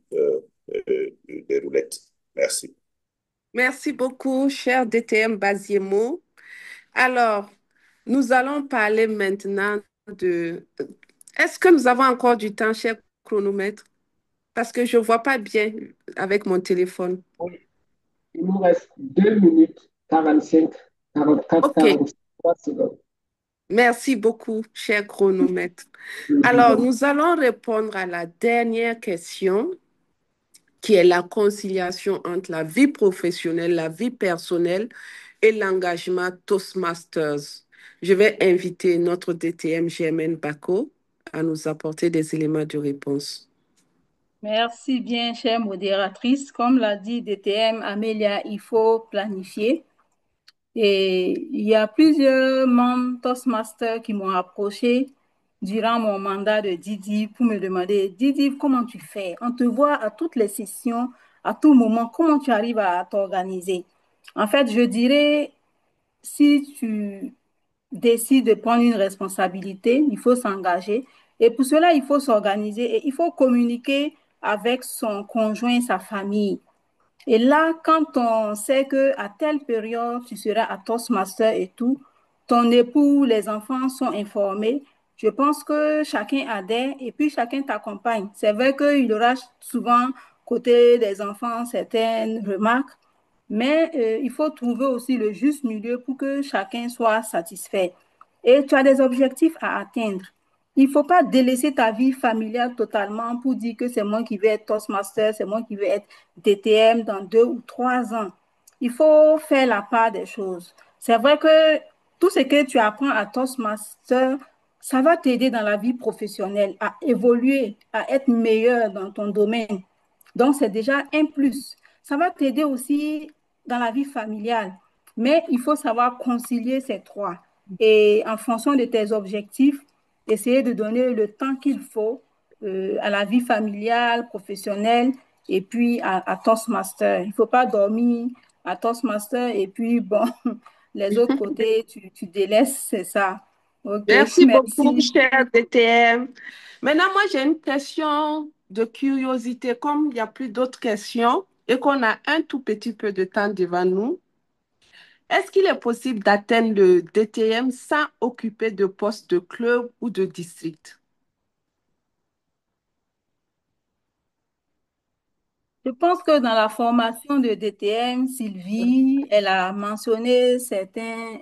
des roulettes. Merci. Merci beaucoup, cher DTM Basiemo. Alors, nous allons parler maintenant de... Est-ce que nous avons encore du temps, cher chronomètre? Parce que je ne vois pas bien avec mon téléphone. Oui, il nous reste 2 minutes 45, 44, OK. 43 secondes. Merci beaucoup, cher chronomètre. Alors, nous allons répondre à la dernière question, qui est la conciliation entre la vie professionnelle, la vie personnelle et l'engagement Toastmasters. Je vais inviter notre DTM Germaine Bako à nous apporter des éléments de réponse. Merci bien, chère modératrice. Comme l'a dit DTM Amélia, il faut planifier. Et il y a plusieurs membres Toastmasters qui m'ont approché durant mon mandat de Didi pour me demander, Didi, comment tu fais? On te voit à toutes les sessions, à tout moment, comment tu arrives à t'organiser? En fait, je dirais, si tu décides de prendre une responsabilité, il faut s'engager. Et pour cela, il faut s'organiser et il faut communiquer avec son conjoint, sa famille. Et là, quand on sait que à telle période, tu seras à Toastmaster et tout, ton époux, les enfants sont informés. Je pense que chacun adhère et puis chacun t'accompagne. C'est vrai qu'il y aura souvent, côté des enfants, certaines remarques, mais il faut trouver aussi le juste milieu pour que chacun soit satisfait. Et tu as des objectifs à atteindre. Il ne faut pas délaisser ta vie familiale totalement pour dire que c'est moi qui vais être Toastmaster, c'est moi qui vais être DTM dans 2 ou 3 ans. Il faut faire la part des choses. C'est vrai que tout ce que tu apprends à Toastmaster, ça va t'aider dans la vie professionnelle à évoluer, à être meilleur dans ton domaine. Donc, c'est déjà un plus. Ça va t'aider aussi dans la vie familiale. Mais il faut savoir concilier ces trois. Et en fonction de tes objectifs, essayer de donner le temps qu'il faut à la vie familiale, professionnelle et puis à Toastmaster. Il ne faut pas dormir à Toastmaster et puis, bon, les autres côtés, tu délaisses, c'est ça. OK, Merci beaucoup, merci. cher DTM. Maintenant, moi, j'ai une question de curiosité. Comme il n'y a plus d'autres questions et qu'on a un tout petit peu de temps devant nous, est-ce qu'il est possible d'atteindre le DTM sans occuper de poste de club ou de district? Je pense que dans la formation de DTM, Sylvie, elle a mentionné certains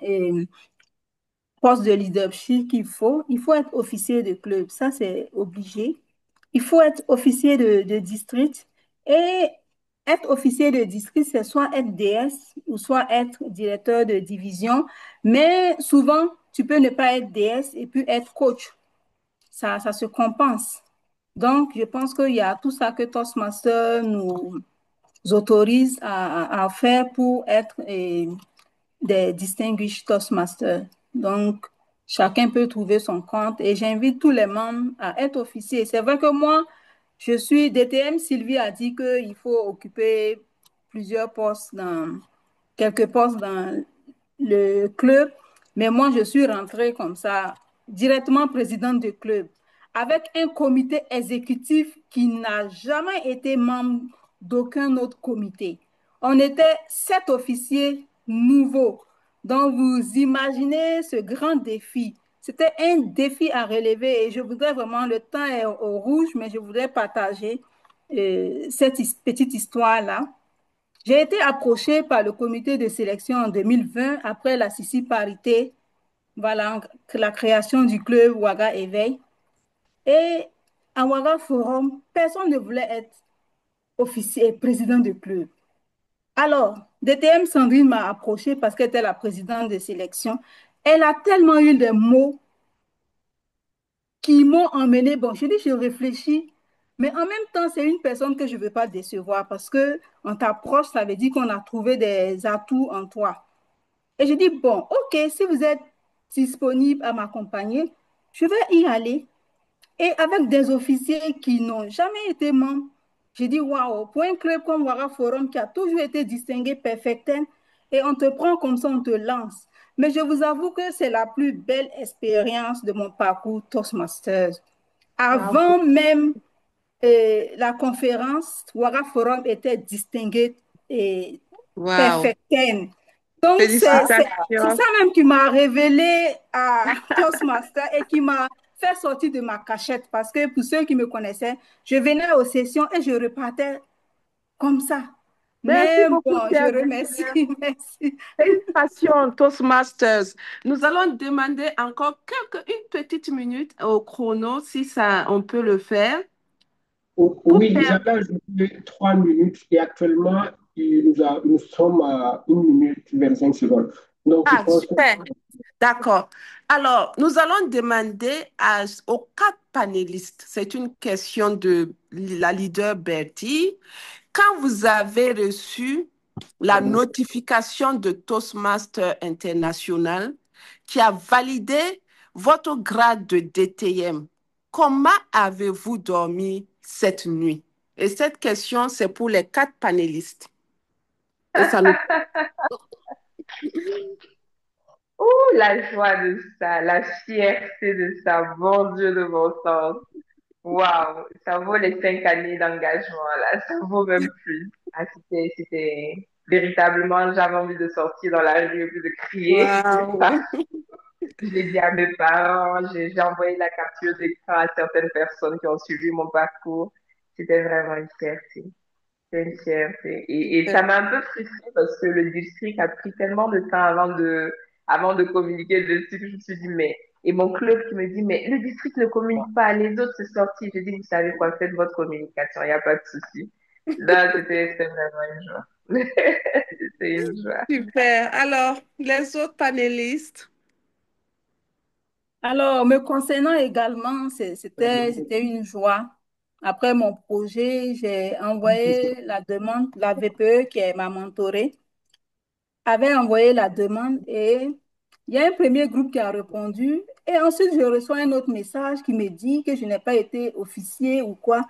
postes de leadership qu'il faut. Il faut être officier de club, ça c'est obligé. Il faut être officier de district. Et être officier de district, c'est soit être DS ou soit être directeur de division. Mais souvent, tu peux ne pas être DS et puis être coach. Ça se compense. Donc, je pense qu'il y a tout ça que Toastmaster nous autorise à faire pour être des Distinguished Toastmasters. Donc, chacun peut trouver son compte et j'invite tous les membres à être officiers. C'est vrai que moi, je suis DTM. Sylvie a dit qu'il faut occuper plusieurs postes quelques postes dans le club, mais moi, je suis rentrée comme ça, directement présidente du club, avec un comité exécutif qui n'a jamais été membre d'aucun autre comité. On était 7 officiers nouveaux. Donc, vous imaginez ce grand défi. C'était un défi à relever et je voudrais vraiment, le temps est au rouge, mais je voudrais partager cette petite histoire-là J'ai été approchée par le comité de sélection en 2020 après la Sissi parité, voilà, la création du club Ouaga Éveil. Et à Ouaga Forum, personne ne voulait être officier, président de club. Alors, DTM Sandrine m'a approchée parce qu'elle était la présidente de sélection. Elle a tellement eu des mots qui m'ont emmené. Bon, je dis, je réfléchis, mais en même temps, c'est une personne que je ne veux pas décevoir parce que on t'approche, ça veut dire qu'on a trouvé des atouts en toi. Et je dis, bon, ok, si vous êtes disponible à m'accompagner, je vais y aller. Et avec des officiers qui n'ont jamais été membres, j'ai dit, waouh, pour un club comme Wara Forum qui a toujours été distingué perfecten, et on te prend comme ça, on te lance. Mais je vous avoue que c'est la plus belle expérience de mon parcours Toastmasters. Bravo. Avant même la conférence, Wara Forum était distingué et Wow. perfecten. Donc, c'est Félicitations. ça même qui m'a révélé à Toastmaster et qui m'a fait sortir de ma cachette. Parce que pour ceux qui me connaissaient, je venais aux sessions et je repartais comme ça. Merci Mais beaucoup, bon, je chère remercie, DTM. merci. Félicitations, Toastmasters. Nous allons demander encore une petite minute au chrono, si ça, on peut le faire. Pour Oui, faire... j'avais ajouté 3 minutes et actuellement, nous sommes à 1 minute 25 secondes. Donc, je Ah, pense que super. D'accord. Alors, nous allons demander aux 4 panélistes, c'est une question de la leader Bertie. Quand vous avez reçu la notification de Toastmaster International qui a validé votre grade de DTM, comment avez-vous dormi cette nuit? Et cette question, c'est pour les 4 panélistes. Et ça nous... Ouh, la joie de ça, la fierté de ça, bon Dieu de bon sens. Waouh, ça vaut les 5 années d'engagement, là, ça vaut même plus. Ah, c'était véritablement, j'avais envie de sortir dans la rue et puis de crier. Waouh! Je l'ai dit à mes parents, j'ai envoyé la capture d'écran à certaines personnes qui ont suivi mon parcours. C'était vraiment une fierté. C'est une fierté. Et ça m'a un peu frustrée parce que le district a pris tellement de temps avant de communiquer dessus que je me suis dit, mais, et mon club qui me dit, mais le district ne communique pas, les autres c'est sorti. J'ai dit, vous savez quoi, faites votre communication, il n'y a pas de souci. Là, c'était vraiment une joie. C'était une joie. Super. Alors, les autres panélistes. Alors, me concernant également, c'était une joie. Après mon projet, j'ai envoyé la demande, la VPE qui est ma mentorée, avait envoyé la demande et il y a un premier groupe qui a répondu et ensuite je reçois un autre message qui me dit que je n'ai pas été officier ou quoi.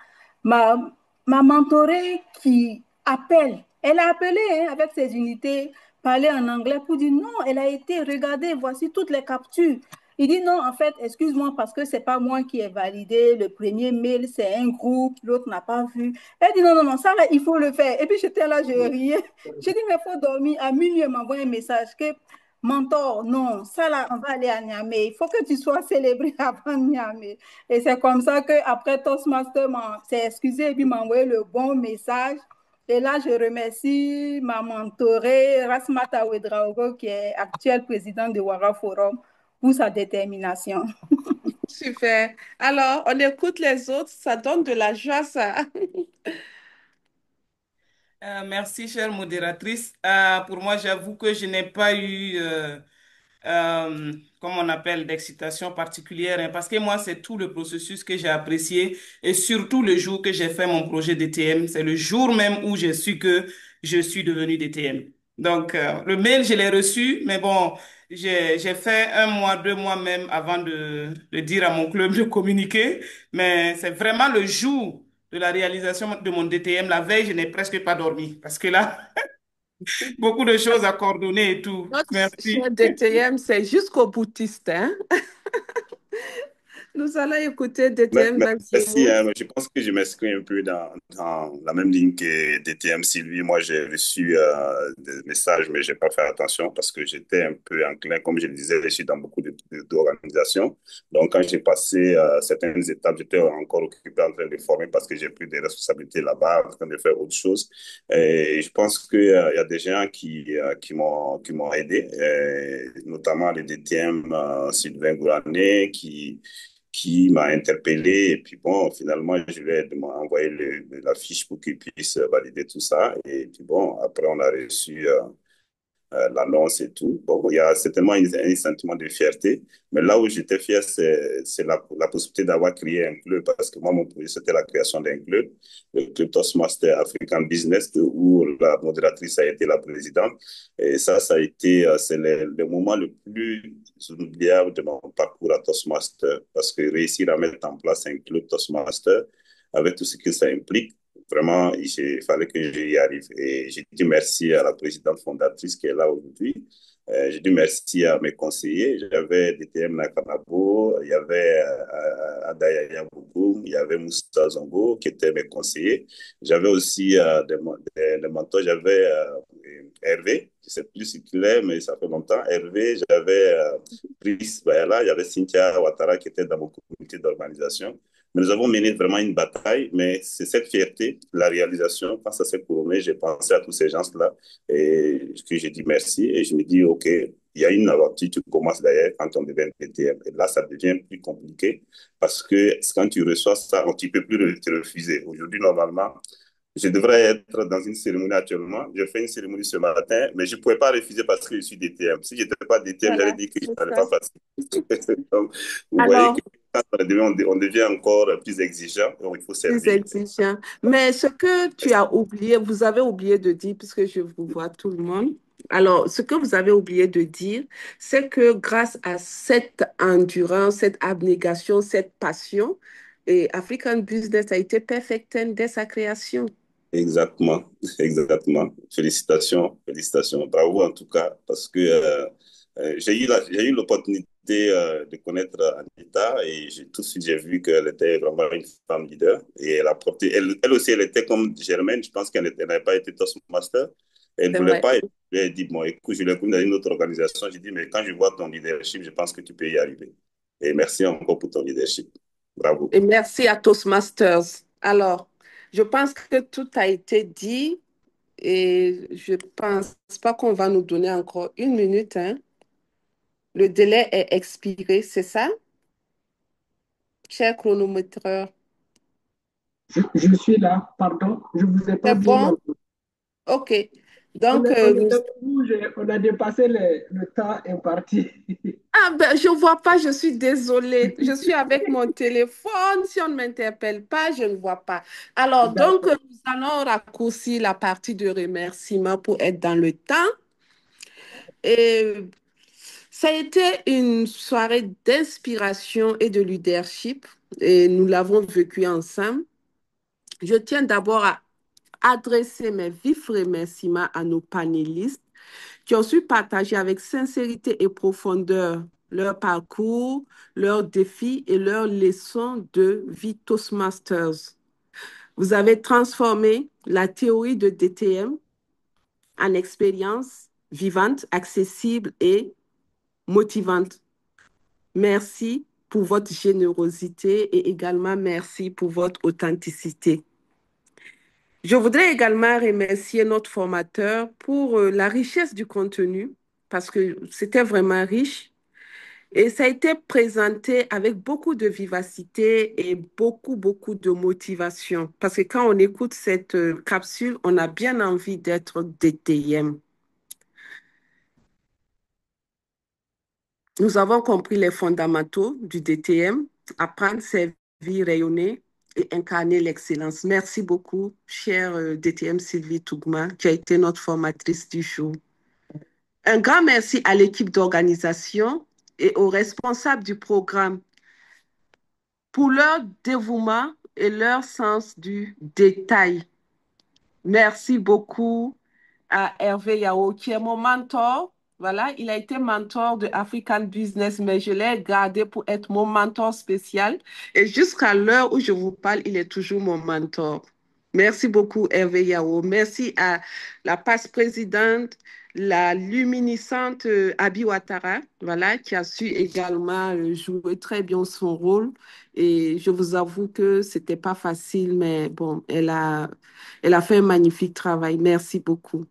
Ma, ma mentorée qui appelle, elle a appelé hein, avec ses unités, parler en anglais pour dire non, elle a été, regardez, voici toutes les captures. Il dit non, en fait, excuse-moi parce que c'est pas moi qui ai validé le premier mail, c'est un groupe, l'autre n'a pas vu. Elle dit non, non, non, ça là, il faut le faire. Et puis j'étais là, je riais. J'ai dit, mais il faut dormir. À minuit, elle m'envoie un message que, mentor, non, ça là, on va aller à Niamey. Il faut que tu sois célébré avant Niamey. Et c'est comme ça qu'après Toastmaster s'est excusé et puis m'a envoyé le bon message. Et là, je remercie ma mentorée, Rasmata Ouedraogo, qui est actuelle présidente de Wara Forum, pour sa détermination. Super. Alors, on écoute les autres. Ça donne de la joie, ça. Merci, chère modératrice. Pour moi, j'avoue que je n'ai pas eu, comme on appelle, d'excitation particulière, hein, parce que moi, c'est tout le processus que j'ai apprécié et surtout le jour que j'ai fait mon projet DTM, c'est le jour même où j'ai su que je suis devenue DTM. Donc, le mail, je l'ai reçu, mais bon, j'ai fait 1 mois, 2 mois même avant de dire à mon club de communiquer, mais c'est vraiment le jour de la réalisation de mon DTM. La veille, je n'ai presque pas dormi parce que là, beaucoup de choses à coordonner et tout. Notre cher Merci. DTM, c'est jusqu'au boutiste, hein? Nous allons écouter DTM, vas-y, Merci, Mours. hein, mais je pense que je m'inscris un peu dans la même ligne que DTM Sylvie. Moi, j'ai reçu des messages, mais j'ai pas fait attention parce que j'étais un peu enclin, comme je le disais, je suis dans beaucoup d'organisations. Donc, quand j'ai passé certaines étapes, j'étais encore occupé en train de former parce que j'ai pris des responsabilités là-bas, en train de faire autre chose. Et je pense qu'il y a des gens qui m'ont aidé, notamment le DTM Sylvain Gourané, qui m'a interpellé. Et puis bon, finalement, je lui ai envoyé la fiche pour qu'il puisse valider tout ça. Et puis bon, après, on a reçu l'annonce et tout. Bon, il y a certainement un sentiment de fierté, mais là où j'étais fier, c'est la possibilité d'avoir créé un club, parce que moi, mon projet, c'était la création d'un club, le club Toastmaster African Business, où la modératrice a été la présidente. Et ça a été, c'est le moment le plus inoubliable de mon parcours à Toastmaster, parce que réussir à mettre en place un club Toastmaster, avec tout ce que ça implique, vraiment, il fallait que j'y arrive. Et j'ai dit merci à la présidente fondatrice qui est là aujourd'hui. J'ai dit merci à mes conseillers. J'avais DTM Nakanabo, il y avait Adaya Yabougou, il y avait Moussa Zongo qui étaient mes conseillers. J'avais aussi des mentors. J'avais Hervé, je ne sais plus ce qu'il est, mais ça fait longtemps. Hervé, j'avais Brice Bayala, il y avait Cynthia Ouattara qui était dans mon comité d'organisation. Mais nous avons mené vraiment une bataille, mais c'est cette fierté, la réalisation, quand ça s'est couronné, j'ai pensé à tous ces gens-là et que j'ai dit merci et je me dis, OK, il y a une aventure qui commence d'ailleurs quand on devient PTM. Et là, ça devient plus compliqué parce que quand tu reçois ça, tu ne peux plus te refuser. Aujourd'hui, normalement, je devrais être dans une cérémonie actuellement. Je fais une cérémonie ce matin, mais je ne pouvais pas refuser parce que je suis DTM. Si je n'étais pas DTM, j'allais Voilà, dire que je c'est n'allais ça. pas passer. Donc, vous voyez que Alors, quand on devient encore plus exigeant, donc il faut plus servir. exigeant. Mais ce que tu as oublié, vous avez oublié de dire, puisque je vous vois tout le monde. Alors, ce que vous avez oublié de dire, c'est que grâce à cette endurance, cette abnégation, cette passion, et African Business a été perfecte dès sa création. Exactement, exactement. Félicitations, félicitations. Bravo en tout cas, parce que j'ai eu l'opportunité de connaître Anita et tout de suite j'ai vu qu'elle était vraiment une femme leader et elle a porté, elle aussi, elle était comme Germaine, je pense qu'elle n'avait pas été Toastmaster. Elle ne C'est voulait vrai. pas, elle a dit, bon, écoute, je l'ai connu dans une autre organisation, j'ai dit, mais quand je vois ton leadership, je pense que tu peux y arriver. Et merci encore pour ton leadership. Bravo. Et merci à Toastmasters. Alors, je pense que tout a été dit et je ne pense pas qu'on va nous donner encore une minute, hein. Le délai est expiré, c'est ça, cher chronométreur? Je suis là, pardon, je ne vous ai pas C'est bien bon? entendu. OK. On Donc, est, on est dans le rouge, on a dépassé le temps imparti. ah ben, je ne vois pas, je suis désolée. Je suis avec mon téléphone. Si on ne m'interpelle pas, je ne vois pas. Alors, donc, D'accord. nous allons raccourcir la partie de remerciement pour être dans le temps. Et ça a été une soirée d'inspiration et de leadership et nous l'avons vécu ensemble. Je tiens d'abord à adresser mes vifs remerciements à nos panélistes qui ont su partager avec sincérité et profondeur leur parcours, leurs défis et leurs leçons de vie Toastmasters. Vous avez transformé la théorie de DTM en expérience vivante, accessible et motivante. Merci pour votre générosité et également merci pour votre authenticité. Je voudrais également remercier notre formateur pour la richesse du contenu parce que c'était vraiment riche et ça a été présenté avec beaucoup de vivacité et beaucoup de motivation parce que quand on écoute cette capsule, on a bien envie d'être DTM. Nous avons compris les fondamentaux du DTM, apprendre, servir, rayonner et incarner l'excellence. Merci beaucoup, chère DTM Sylvie Tougma, qui a été notre formatrice du jour. Un grand merci à l'équipe d'organisation et aux responsables du programme pour leur dévouement et leur sens du détail. Merci beaucoup à Hervé Yao, qui est mon mentor Voilà, il a été mentor de African Business, mais je l'ai gardé pour être mon mentor spécial. Et jusqu'à l'heure où je vous parle, il est toujours mon mentor. Merci beaucoup, Hervé Yao. Merci à la passe-présidente, la luminescente Abi Ouattara, voilà, qui a su également jouer très bien son rôle. Et je vous avoue que c'était pas facile, mais bon, elle a fait un magnifique travail. Merci beaucoup.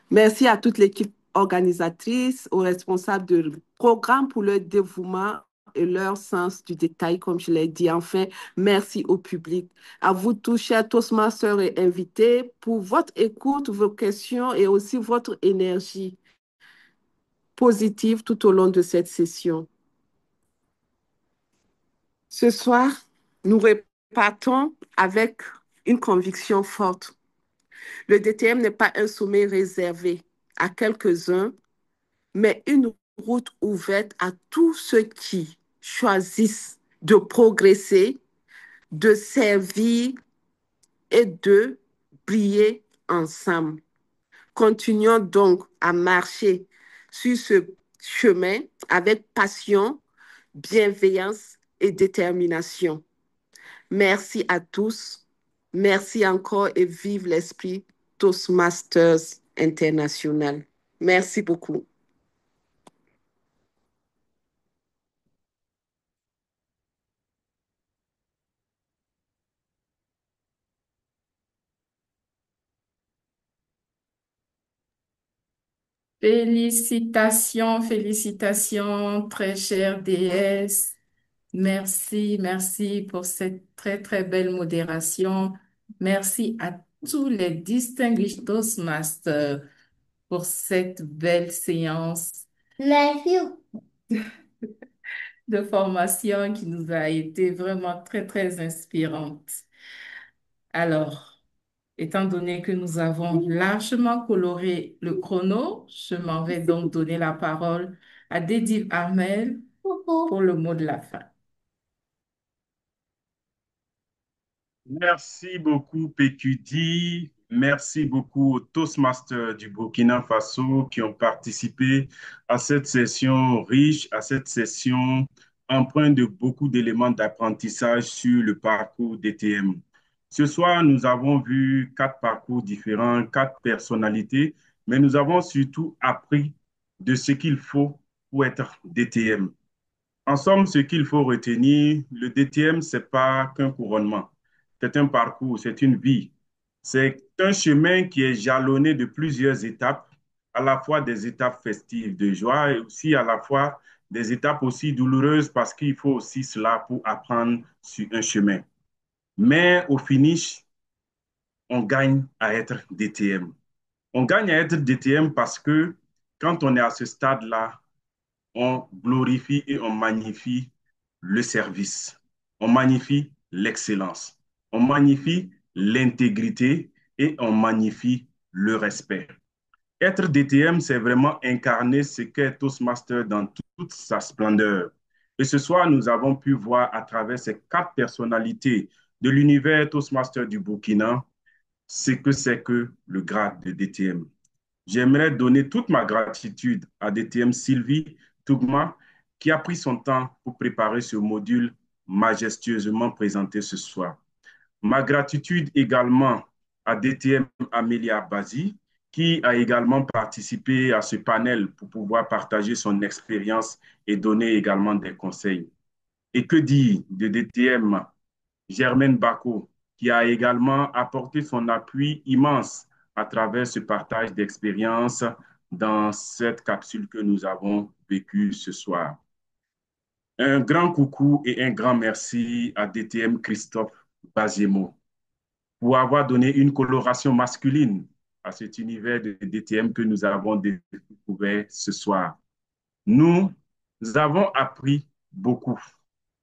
Merci à toute l'équipe organisatrice, aux responsables de programme pour leur dévouement et leur sens du détail, comme je l'ai dit. Enfin, merci au public. À vous tous, chers Toastmasters et invités, pour votre écoute, vos questions et aussi votre énergie positive tout au long de cette session. Ce soir, nous repartons avec une conviction forte. Le DTM n'est pas un sommet réservé à quelques-uns, mais une route ouverte à tous ceux qui choisissent de progresser, de servir et de briller ensemble. Continuons donc à marcher sur ce chemin avec passion, bienveillance et détermination. Merci à tous. Merci encore et vive l'esprit Toastmasters International. Merci beaucoup. Félicitations, félicitations, très chère déesse. Merci, merci pour cette très, très belle modération. Merci à tous les distinguished Toastmasters pour cette belle séance de formation qui nous a été vraiment très, très inspirante. Alors, étant donné que nous avons largement coloré le chrono, je m'en vais donc donner la parole à Dédiv Armel pour le mot de la fin. Merci beaucoup, PQD. Merci beaucoup aux Toastmasters du Burkina Faso qui ont participé à cette session riche, à cette session empreinte de beaucoup d'éléments d'apprentissage sur le parcours DTM. Ce soir, nous avons vu quatre parcours différents, quatre personnalités, mais nous avons surtout appris de ce qu'il faut pour être DTM. En somme, ce qu'il faut retenir, le DTM, ce n'est pas qu'un couronnement. C'est un parcours, c'est une vie. C'est un chemin qui est jalonné de plusieurs étapes, à la fois des étapes festives de joie et aussi à la fois des étapes aussi douloureuses parce qu'il faut aussi cela pour apprendre sur un chemin. Mais au finish, on gagne à être DTM. On gagne à être DTM parce que quand on est à ce stade-là, on glorifie et on magnifie le service. On magnifie l'excellence. On magnifie l'intégrité et on magnifie le respect. Être DTM, c'est vraiment incarner ce qu'est Toastmaster dans toute sa splendeur. Et ce soir, nous avons pu voir à travers ces quatre personnalités de l'univers Toastmaster du Burkina ce que c'est que le grade de DTM. J'aimerais donner toute ma gratitude à DTM Sylvie Tougma qui a pris son temps pour préparer ce module majestueusement présenté ce soir. Ma gratitude également à DTM Amélia Bazi qui a également participé à ce panel pour pouvoir partager son expérience et donner également des conseils. Et que dire de DTM Germaine Bako, qui a également apporté son appui immense à travers ce partage d'expériences dans cette capsule que nous avons vécue ce soir. Un grand coucou et un grand merci à DTM Christophe Baziemo pour avoir donné une coloration masculine à cet univers de DTM que nous avons découvert ce soir. Nous avons appris beaucoup.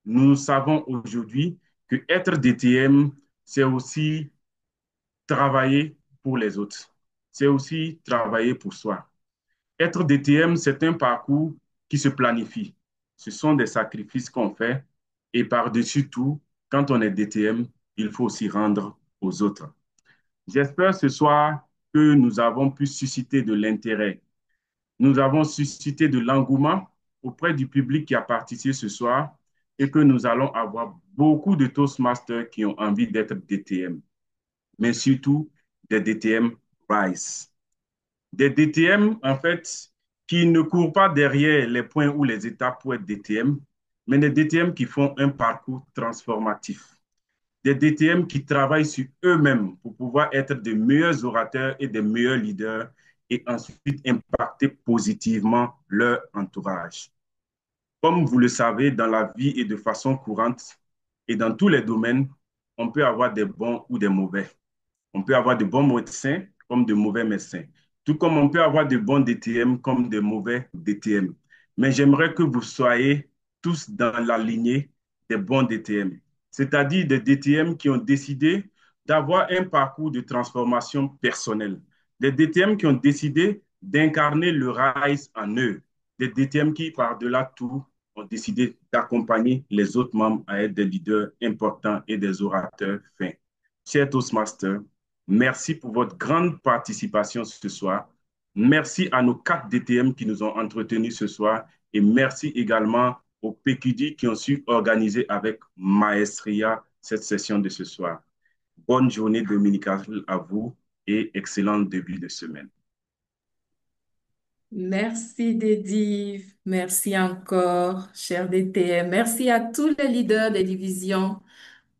Nous savons aujourd'hui que être DTM, c'est aussi travailler pour les autres. C'est aussi travailler pour soi. Être DTM, c'est un parcours qui se planifie. Ce sont des sacrifices qu'on fait et par-dessus tout, quand on est DTM, il faut aussi rendre aux autres. J'espère ce soir que nous avons pu susciter de l'intérêt nous avons suscité de l'engouement auprès du public qui a participé ce soir et que nous allons avoir beaucoup de Toastmasters qui ont envie d'être DTM, mais surtout des DTM RISE. Des DTM, en fait, qui ne courent pas derrière les points ou les étapes pour être DTM, mais des DTM qui font un parcours transformatif. Des DTM qui travaillent sur eux-mêmes pour pouvoir être de meilleurs orateurs et de meilleurs leaders et ensuite impacter positivement leur entourage. Comme vous le savez, dans la vie et de façon courante et dans tous les domaines, on peut avoir des bons ou des mauvais. On peut avoir de bons médecins comme de mauvais médecins. Tout comme on peut avoir de bons DTM comme de mauvais DTM. Mais j'aimerais que vous soyez tous dans la lignée des bons DTM, c'est-à-dire des DTM qui ont décidé d'avoir un parcours de transformation personnelle, des DTM qui ont décidé d'incarner le RISE en eux, des DTM qui, par-delà tout, ont décidé d'accompagner les autres membres à être des leaders importants et des orateurs fins. Chers Toastmasters, merci pour votre grande participation ce soir. Merci à nos 4 DTM qui nous ont entretenus ce soir et merci également aux PQD qui ont su organiser avec maestria cette session de ce soir. Bonne journée dominicale à vous et excellent début de semaine. Merci Dédi, merci encore, cher DTM. Merci à tous les leaders des divisions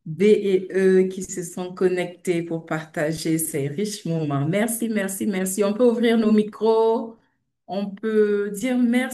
B et E qui se sont connectés pour partager ces riches moments. Merci, merci, merci. On peut ouvrir nos micros, on peut dire merci.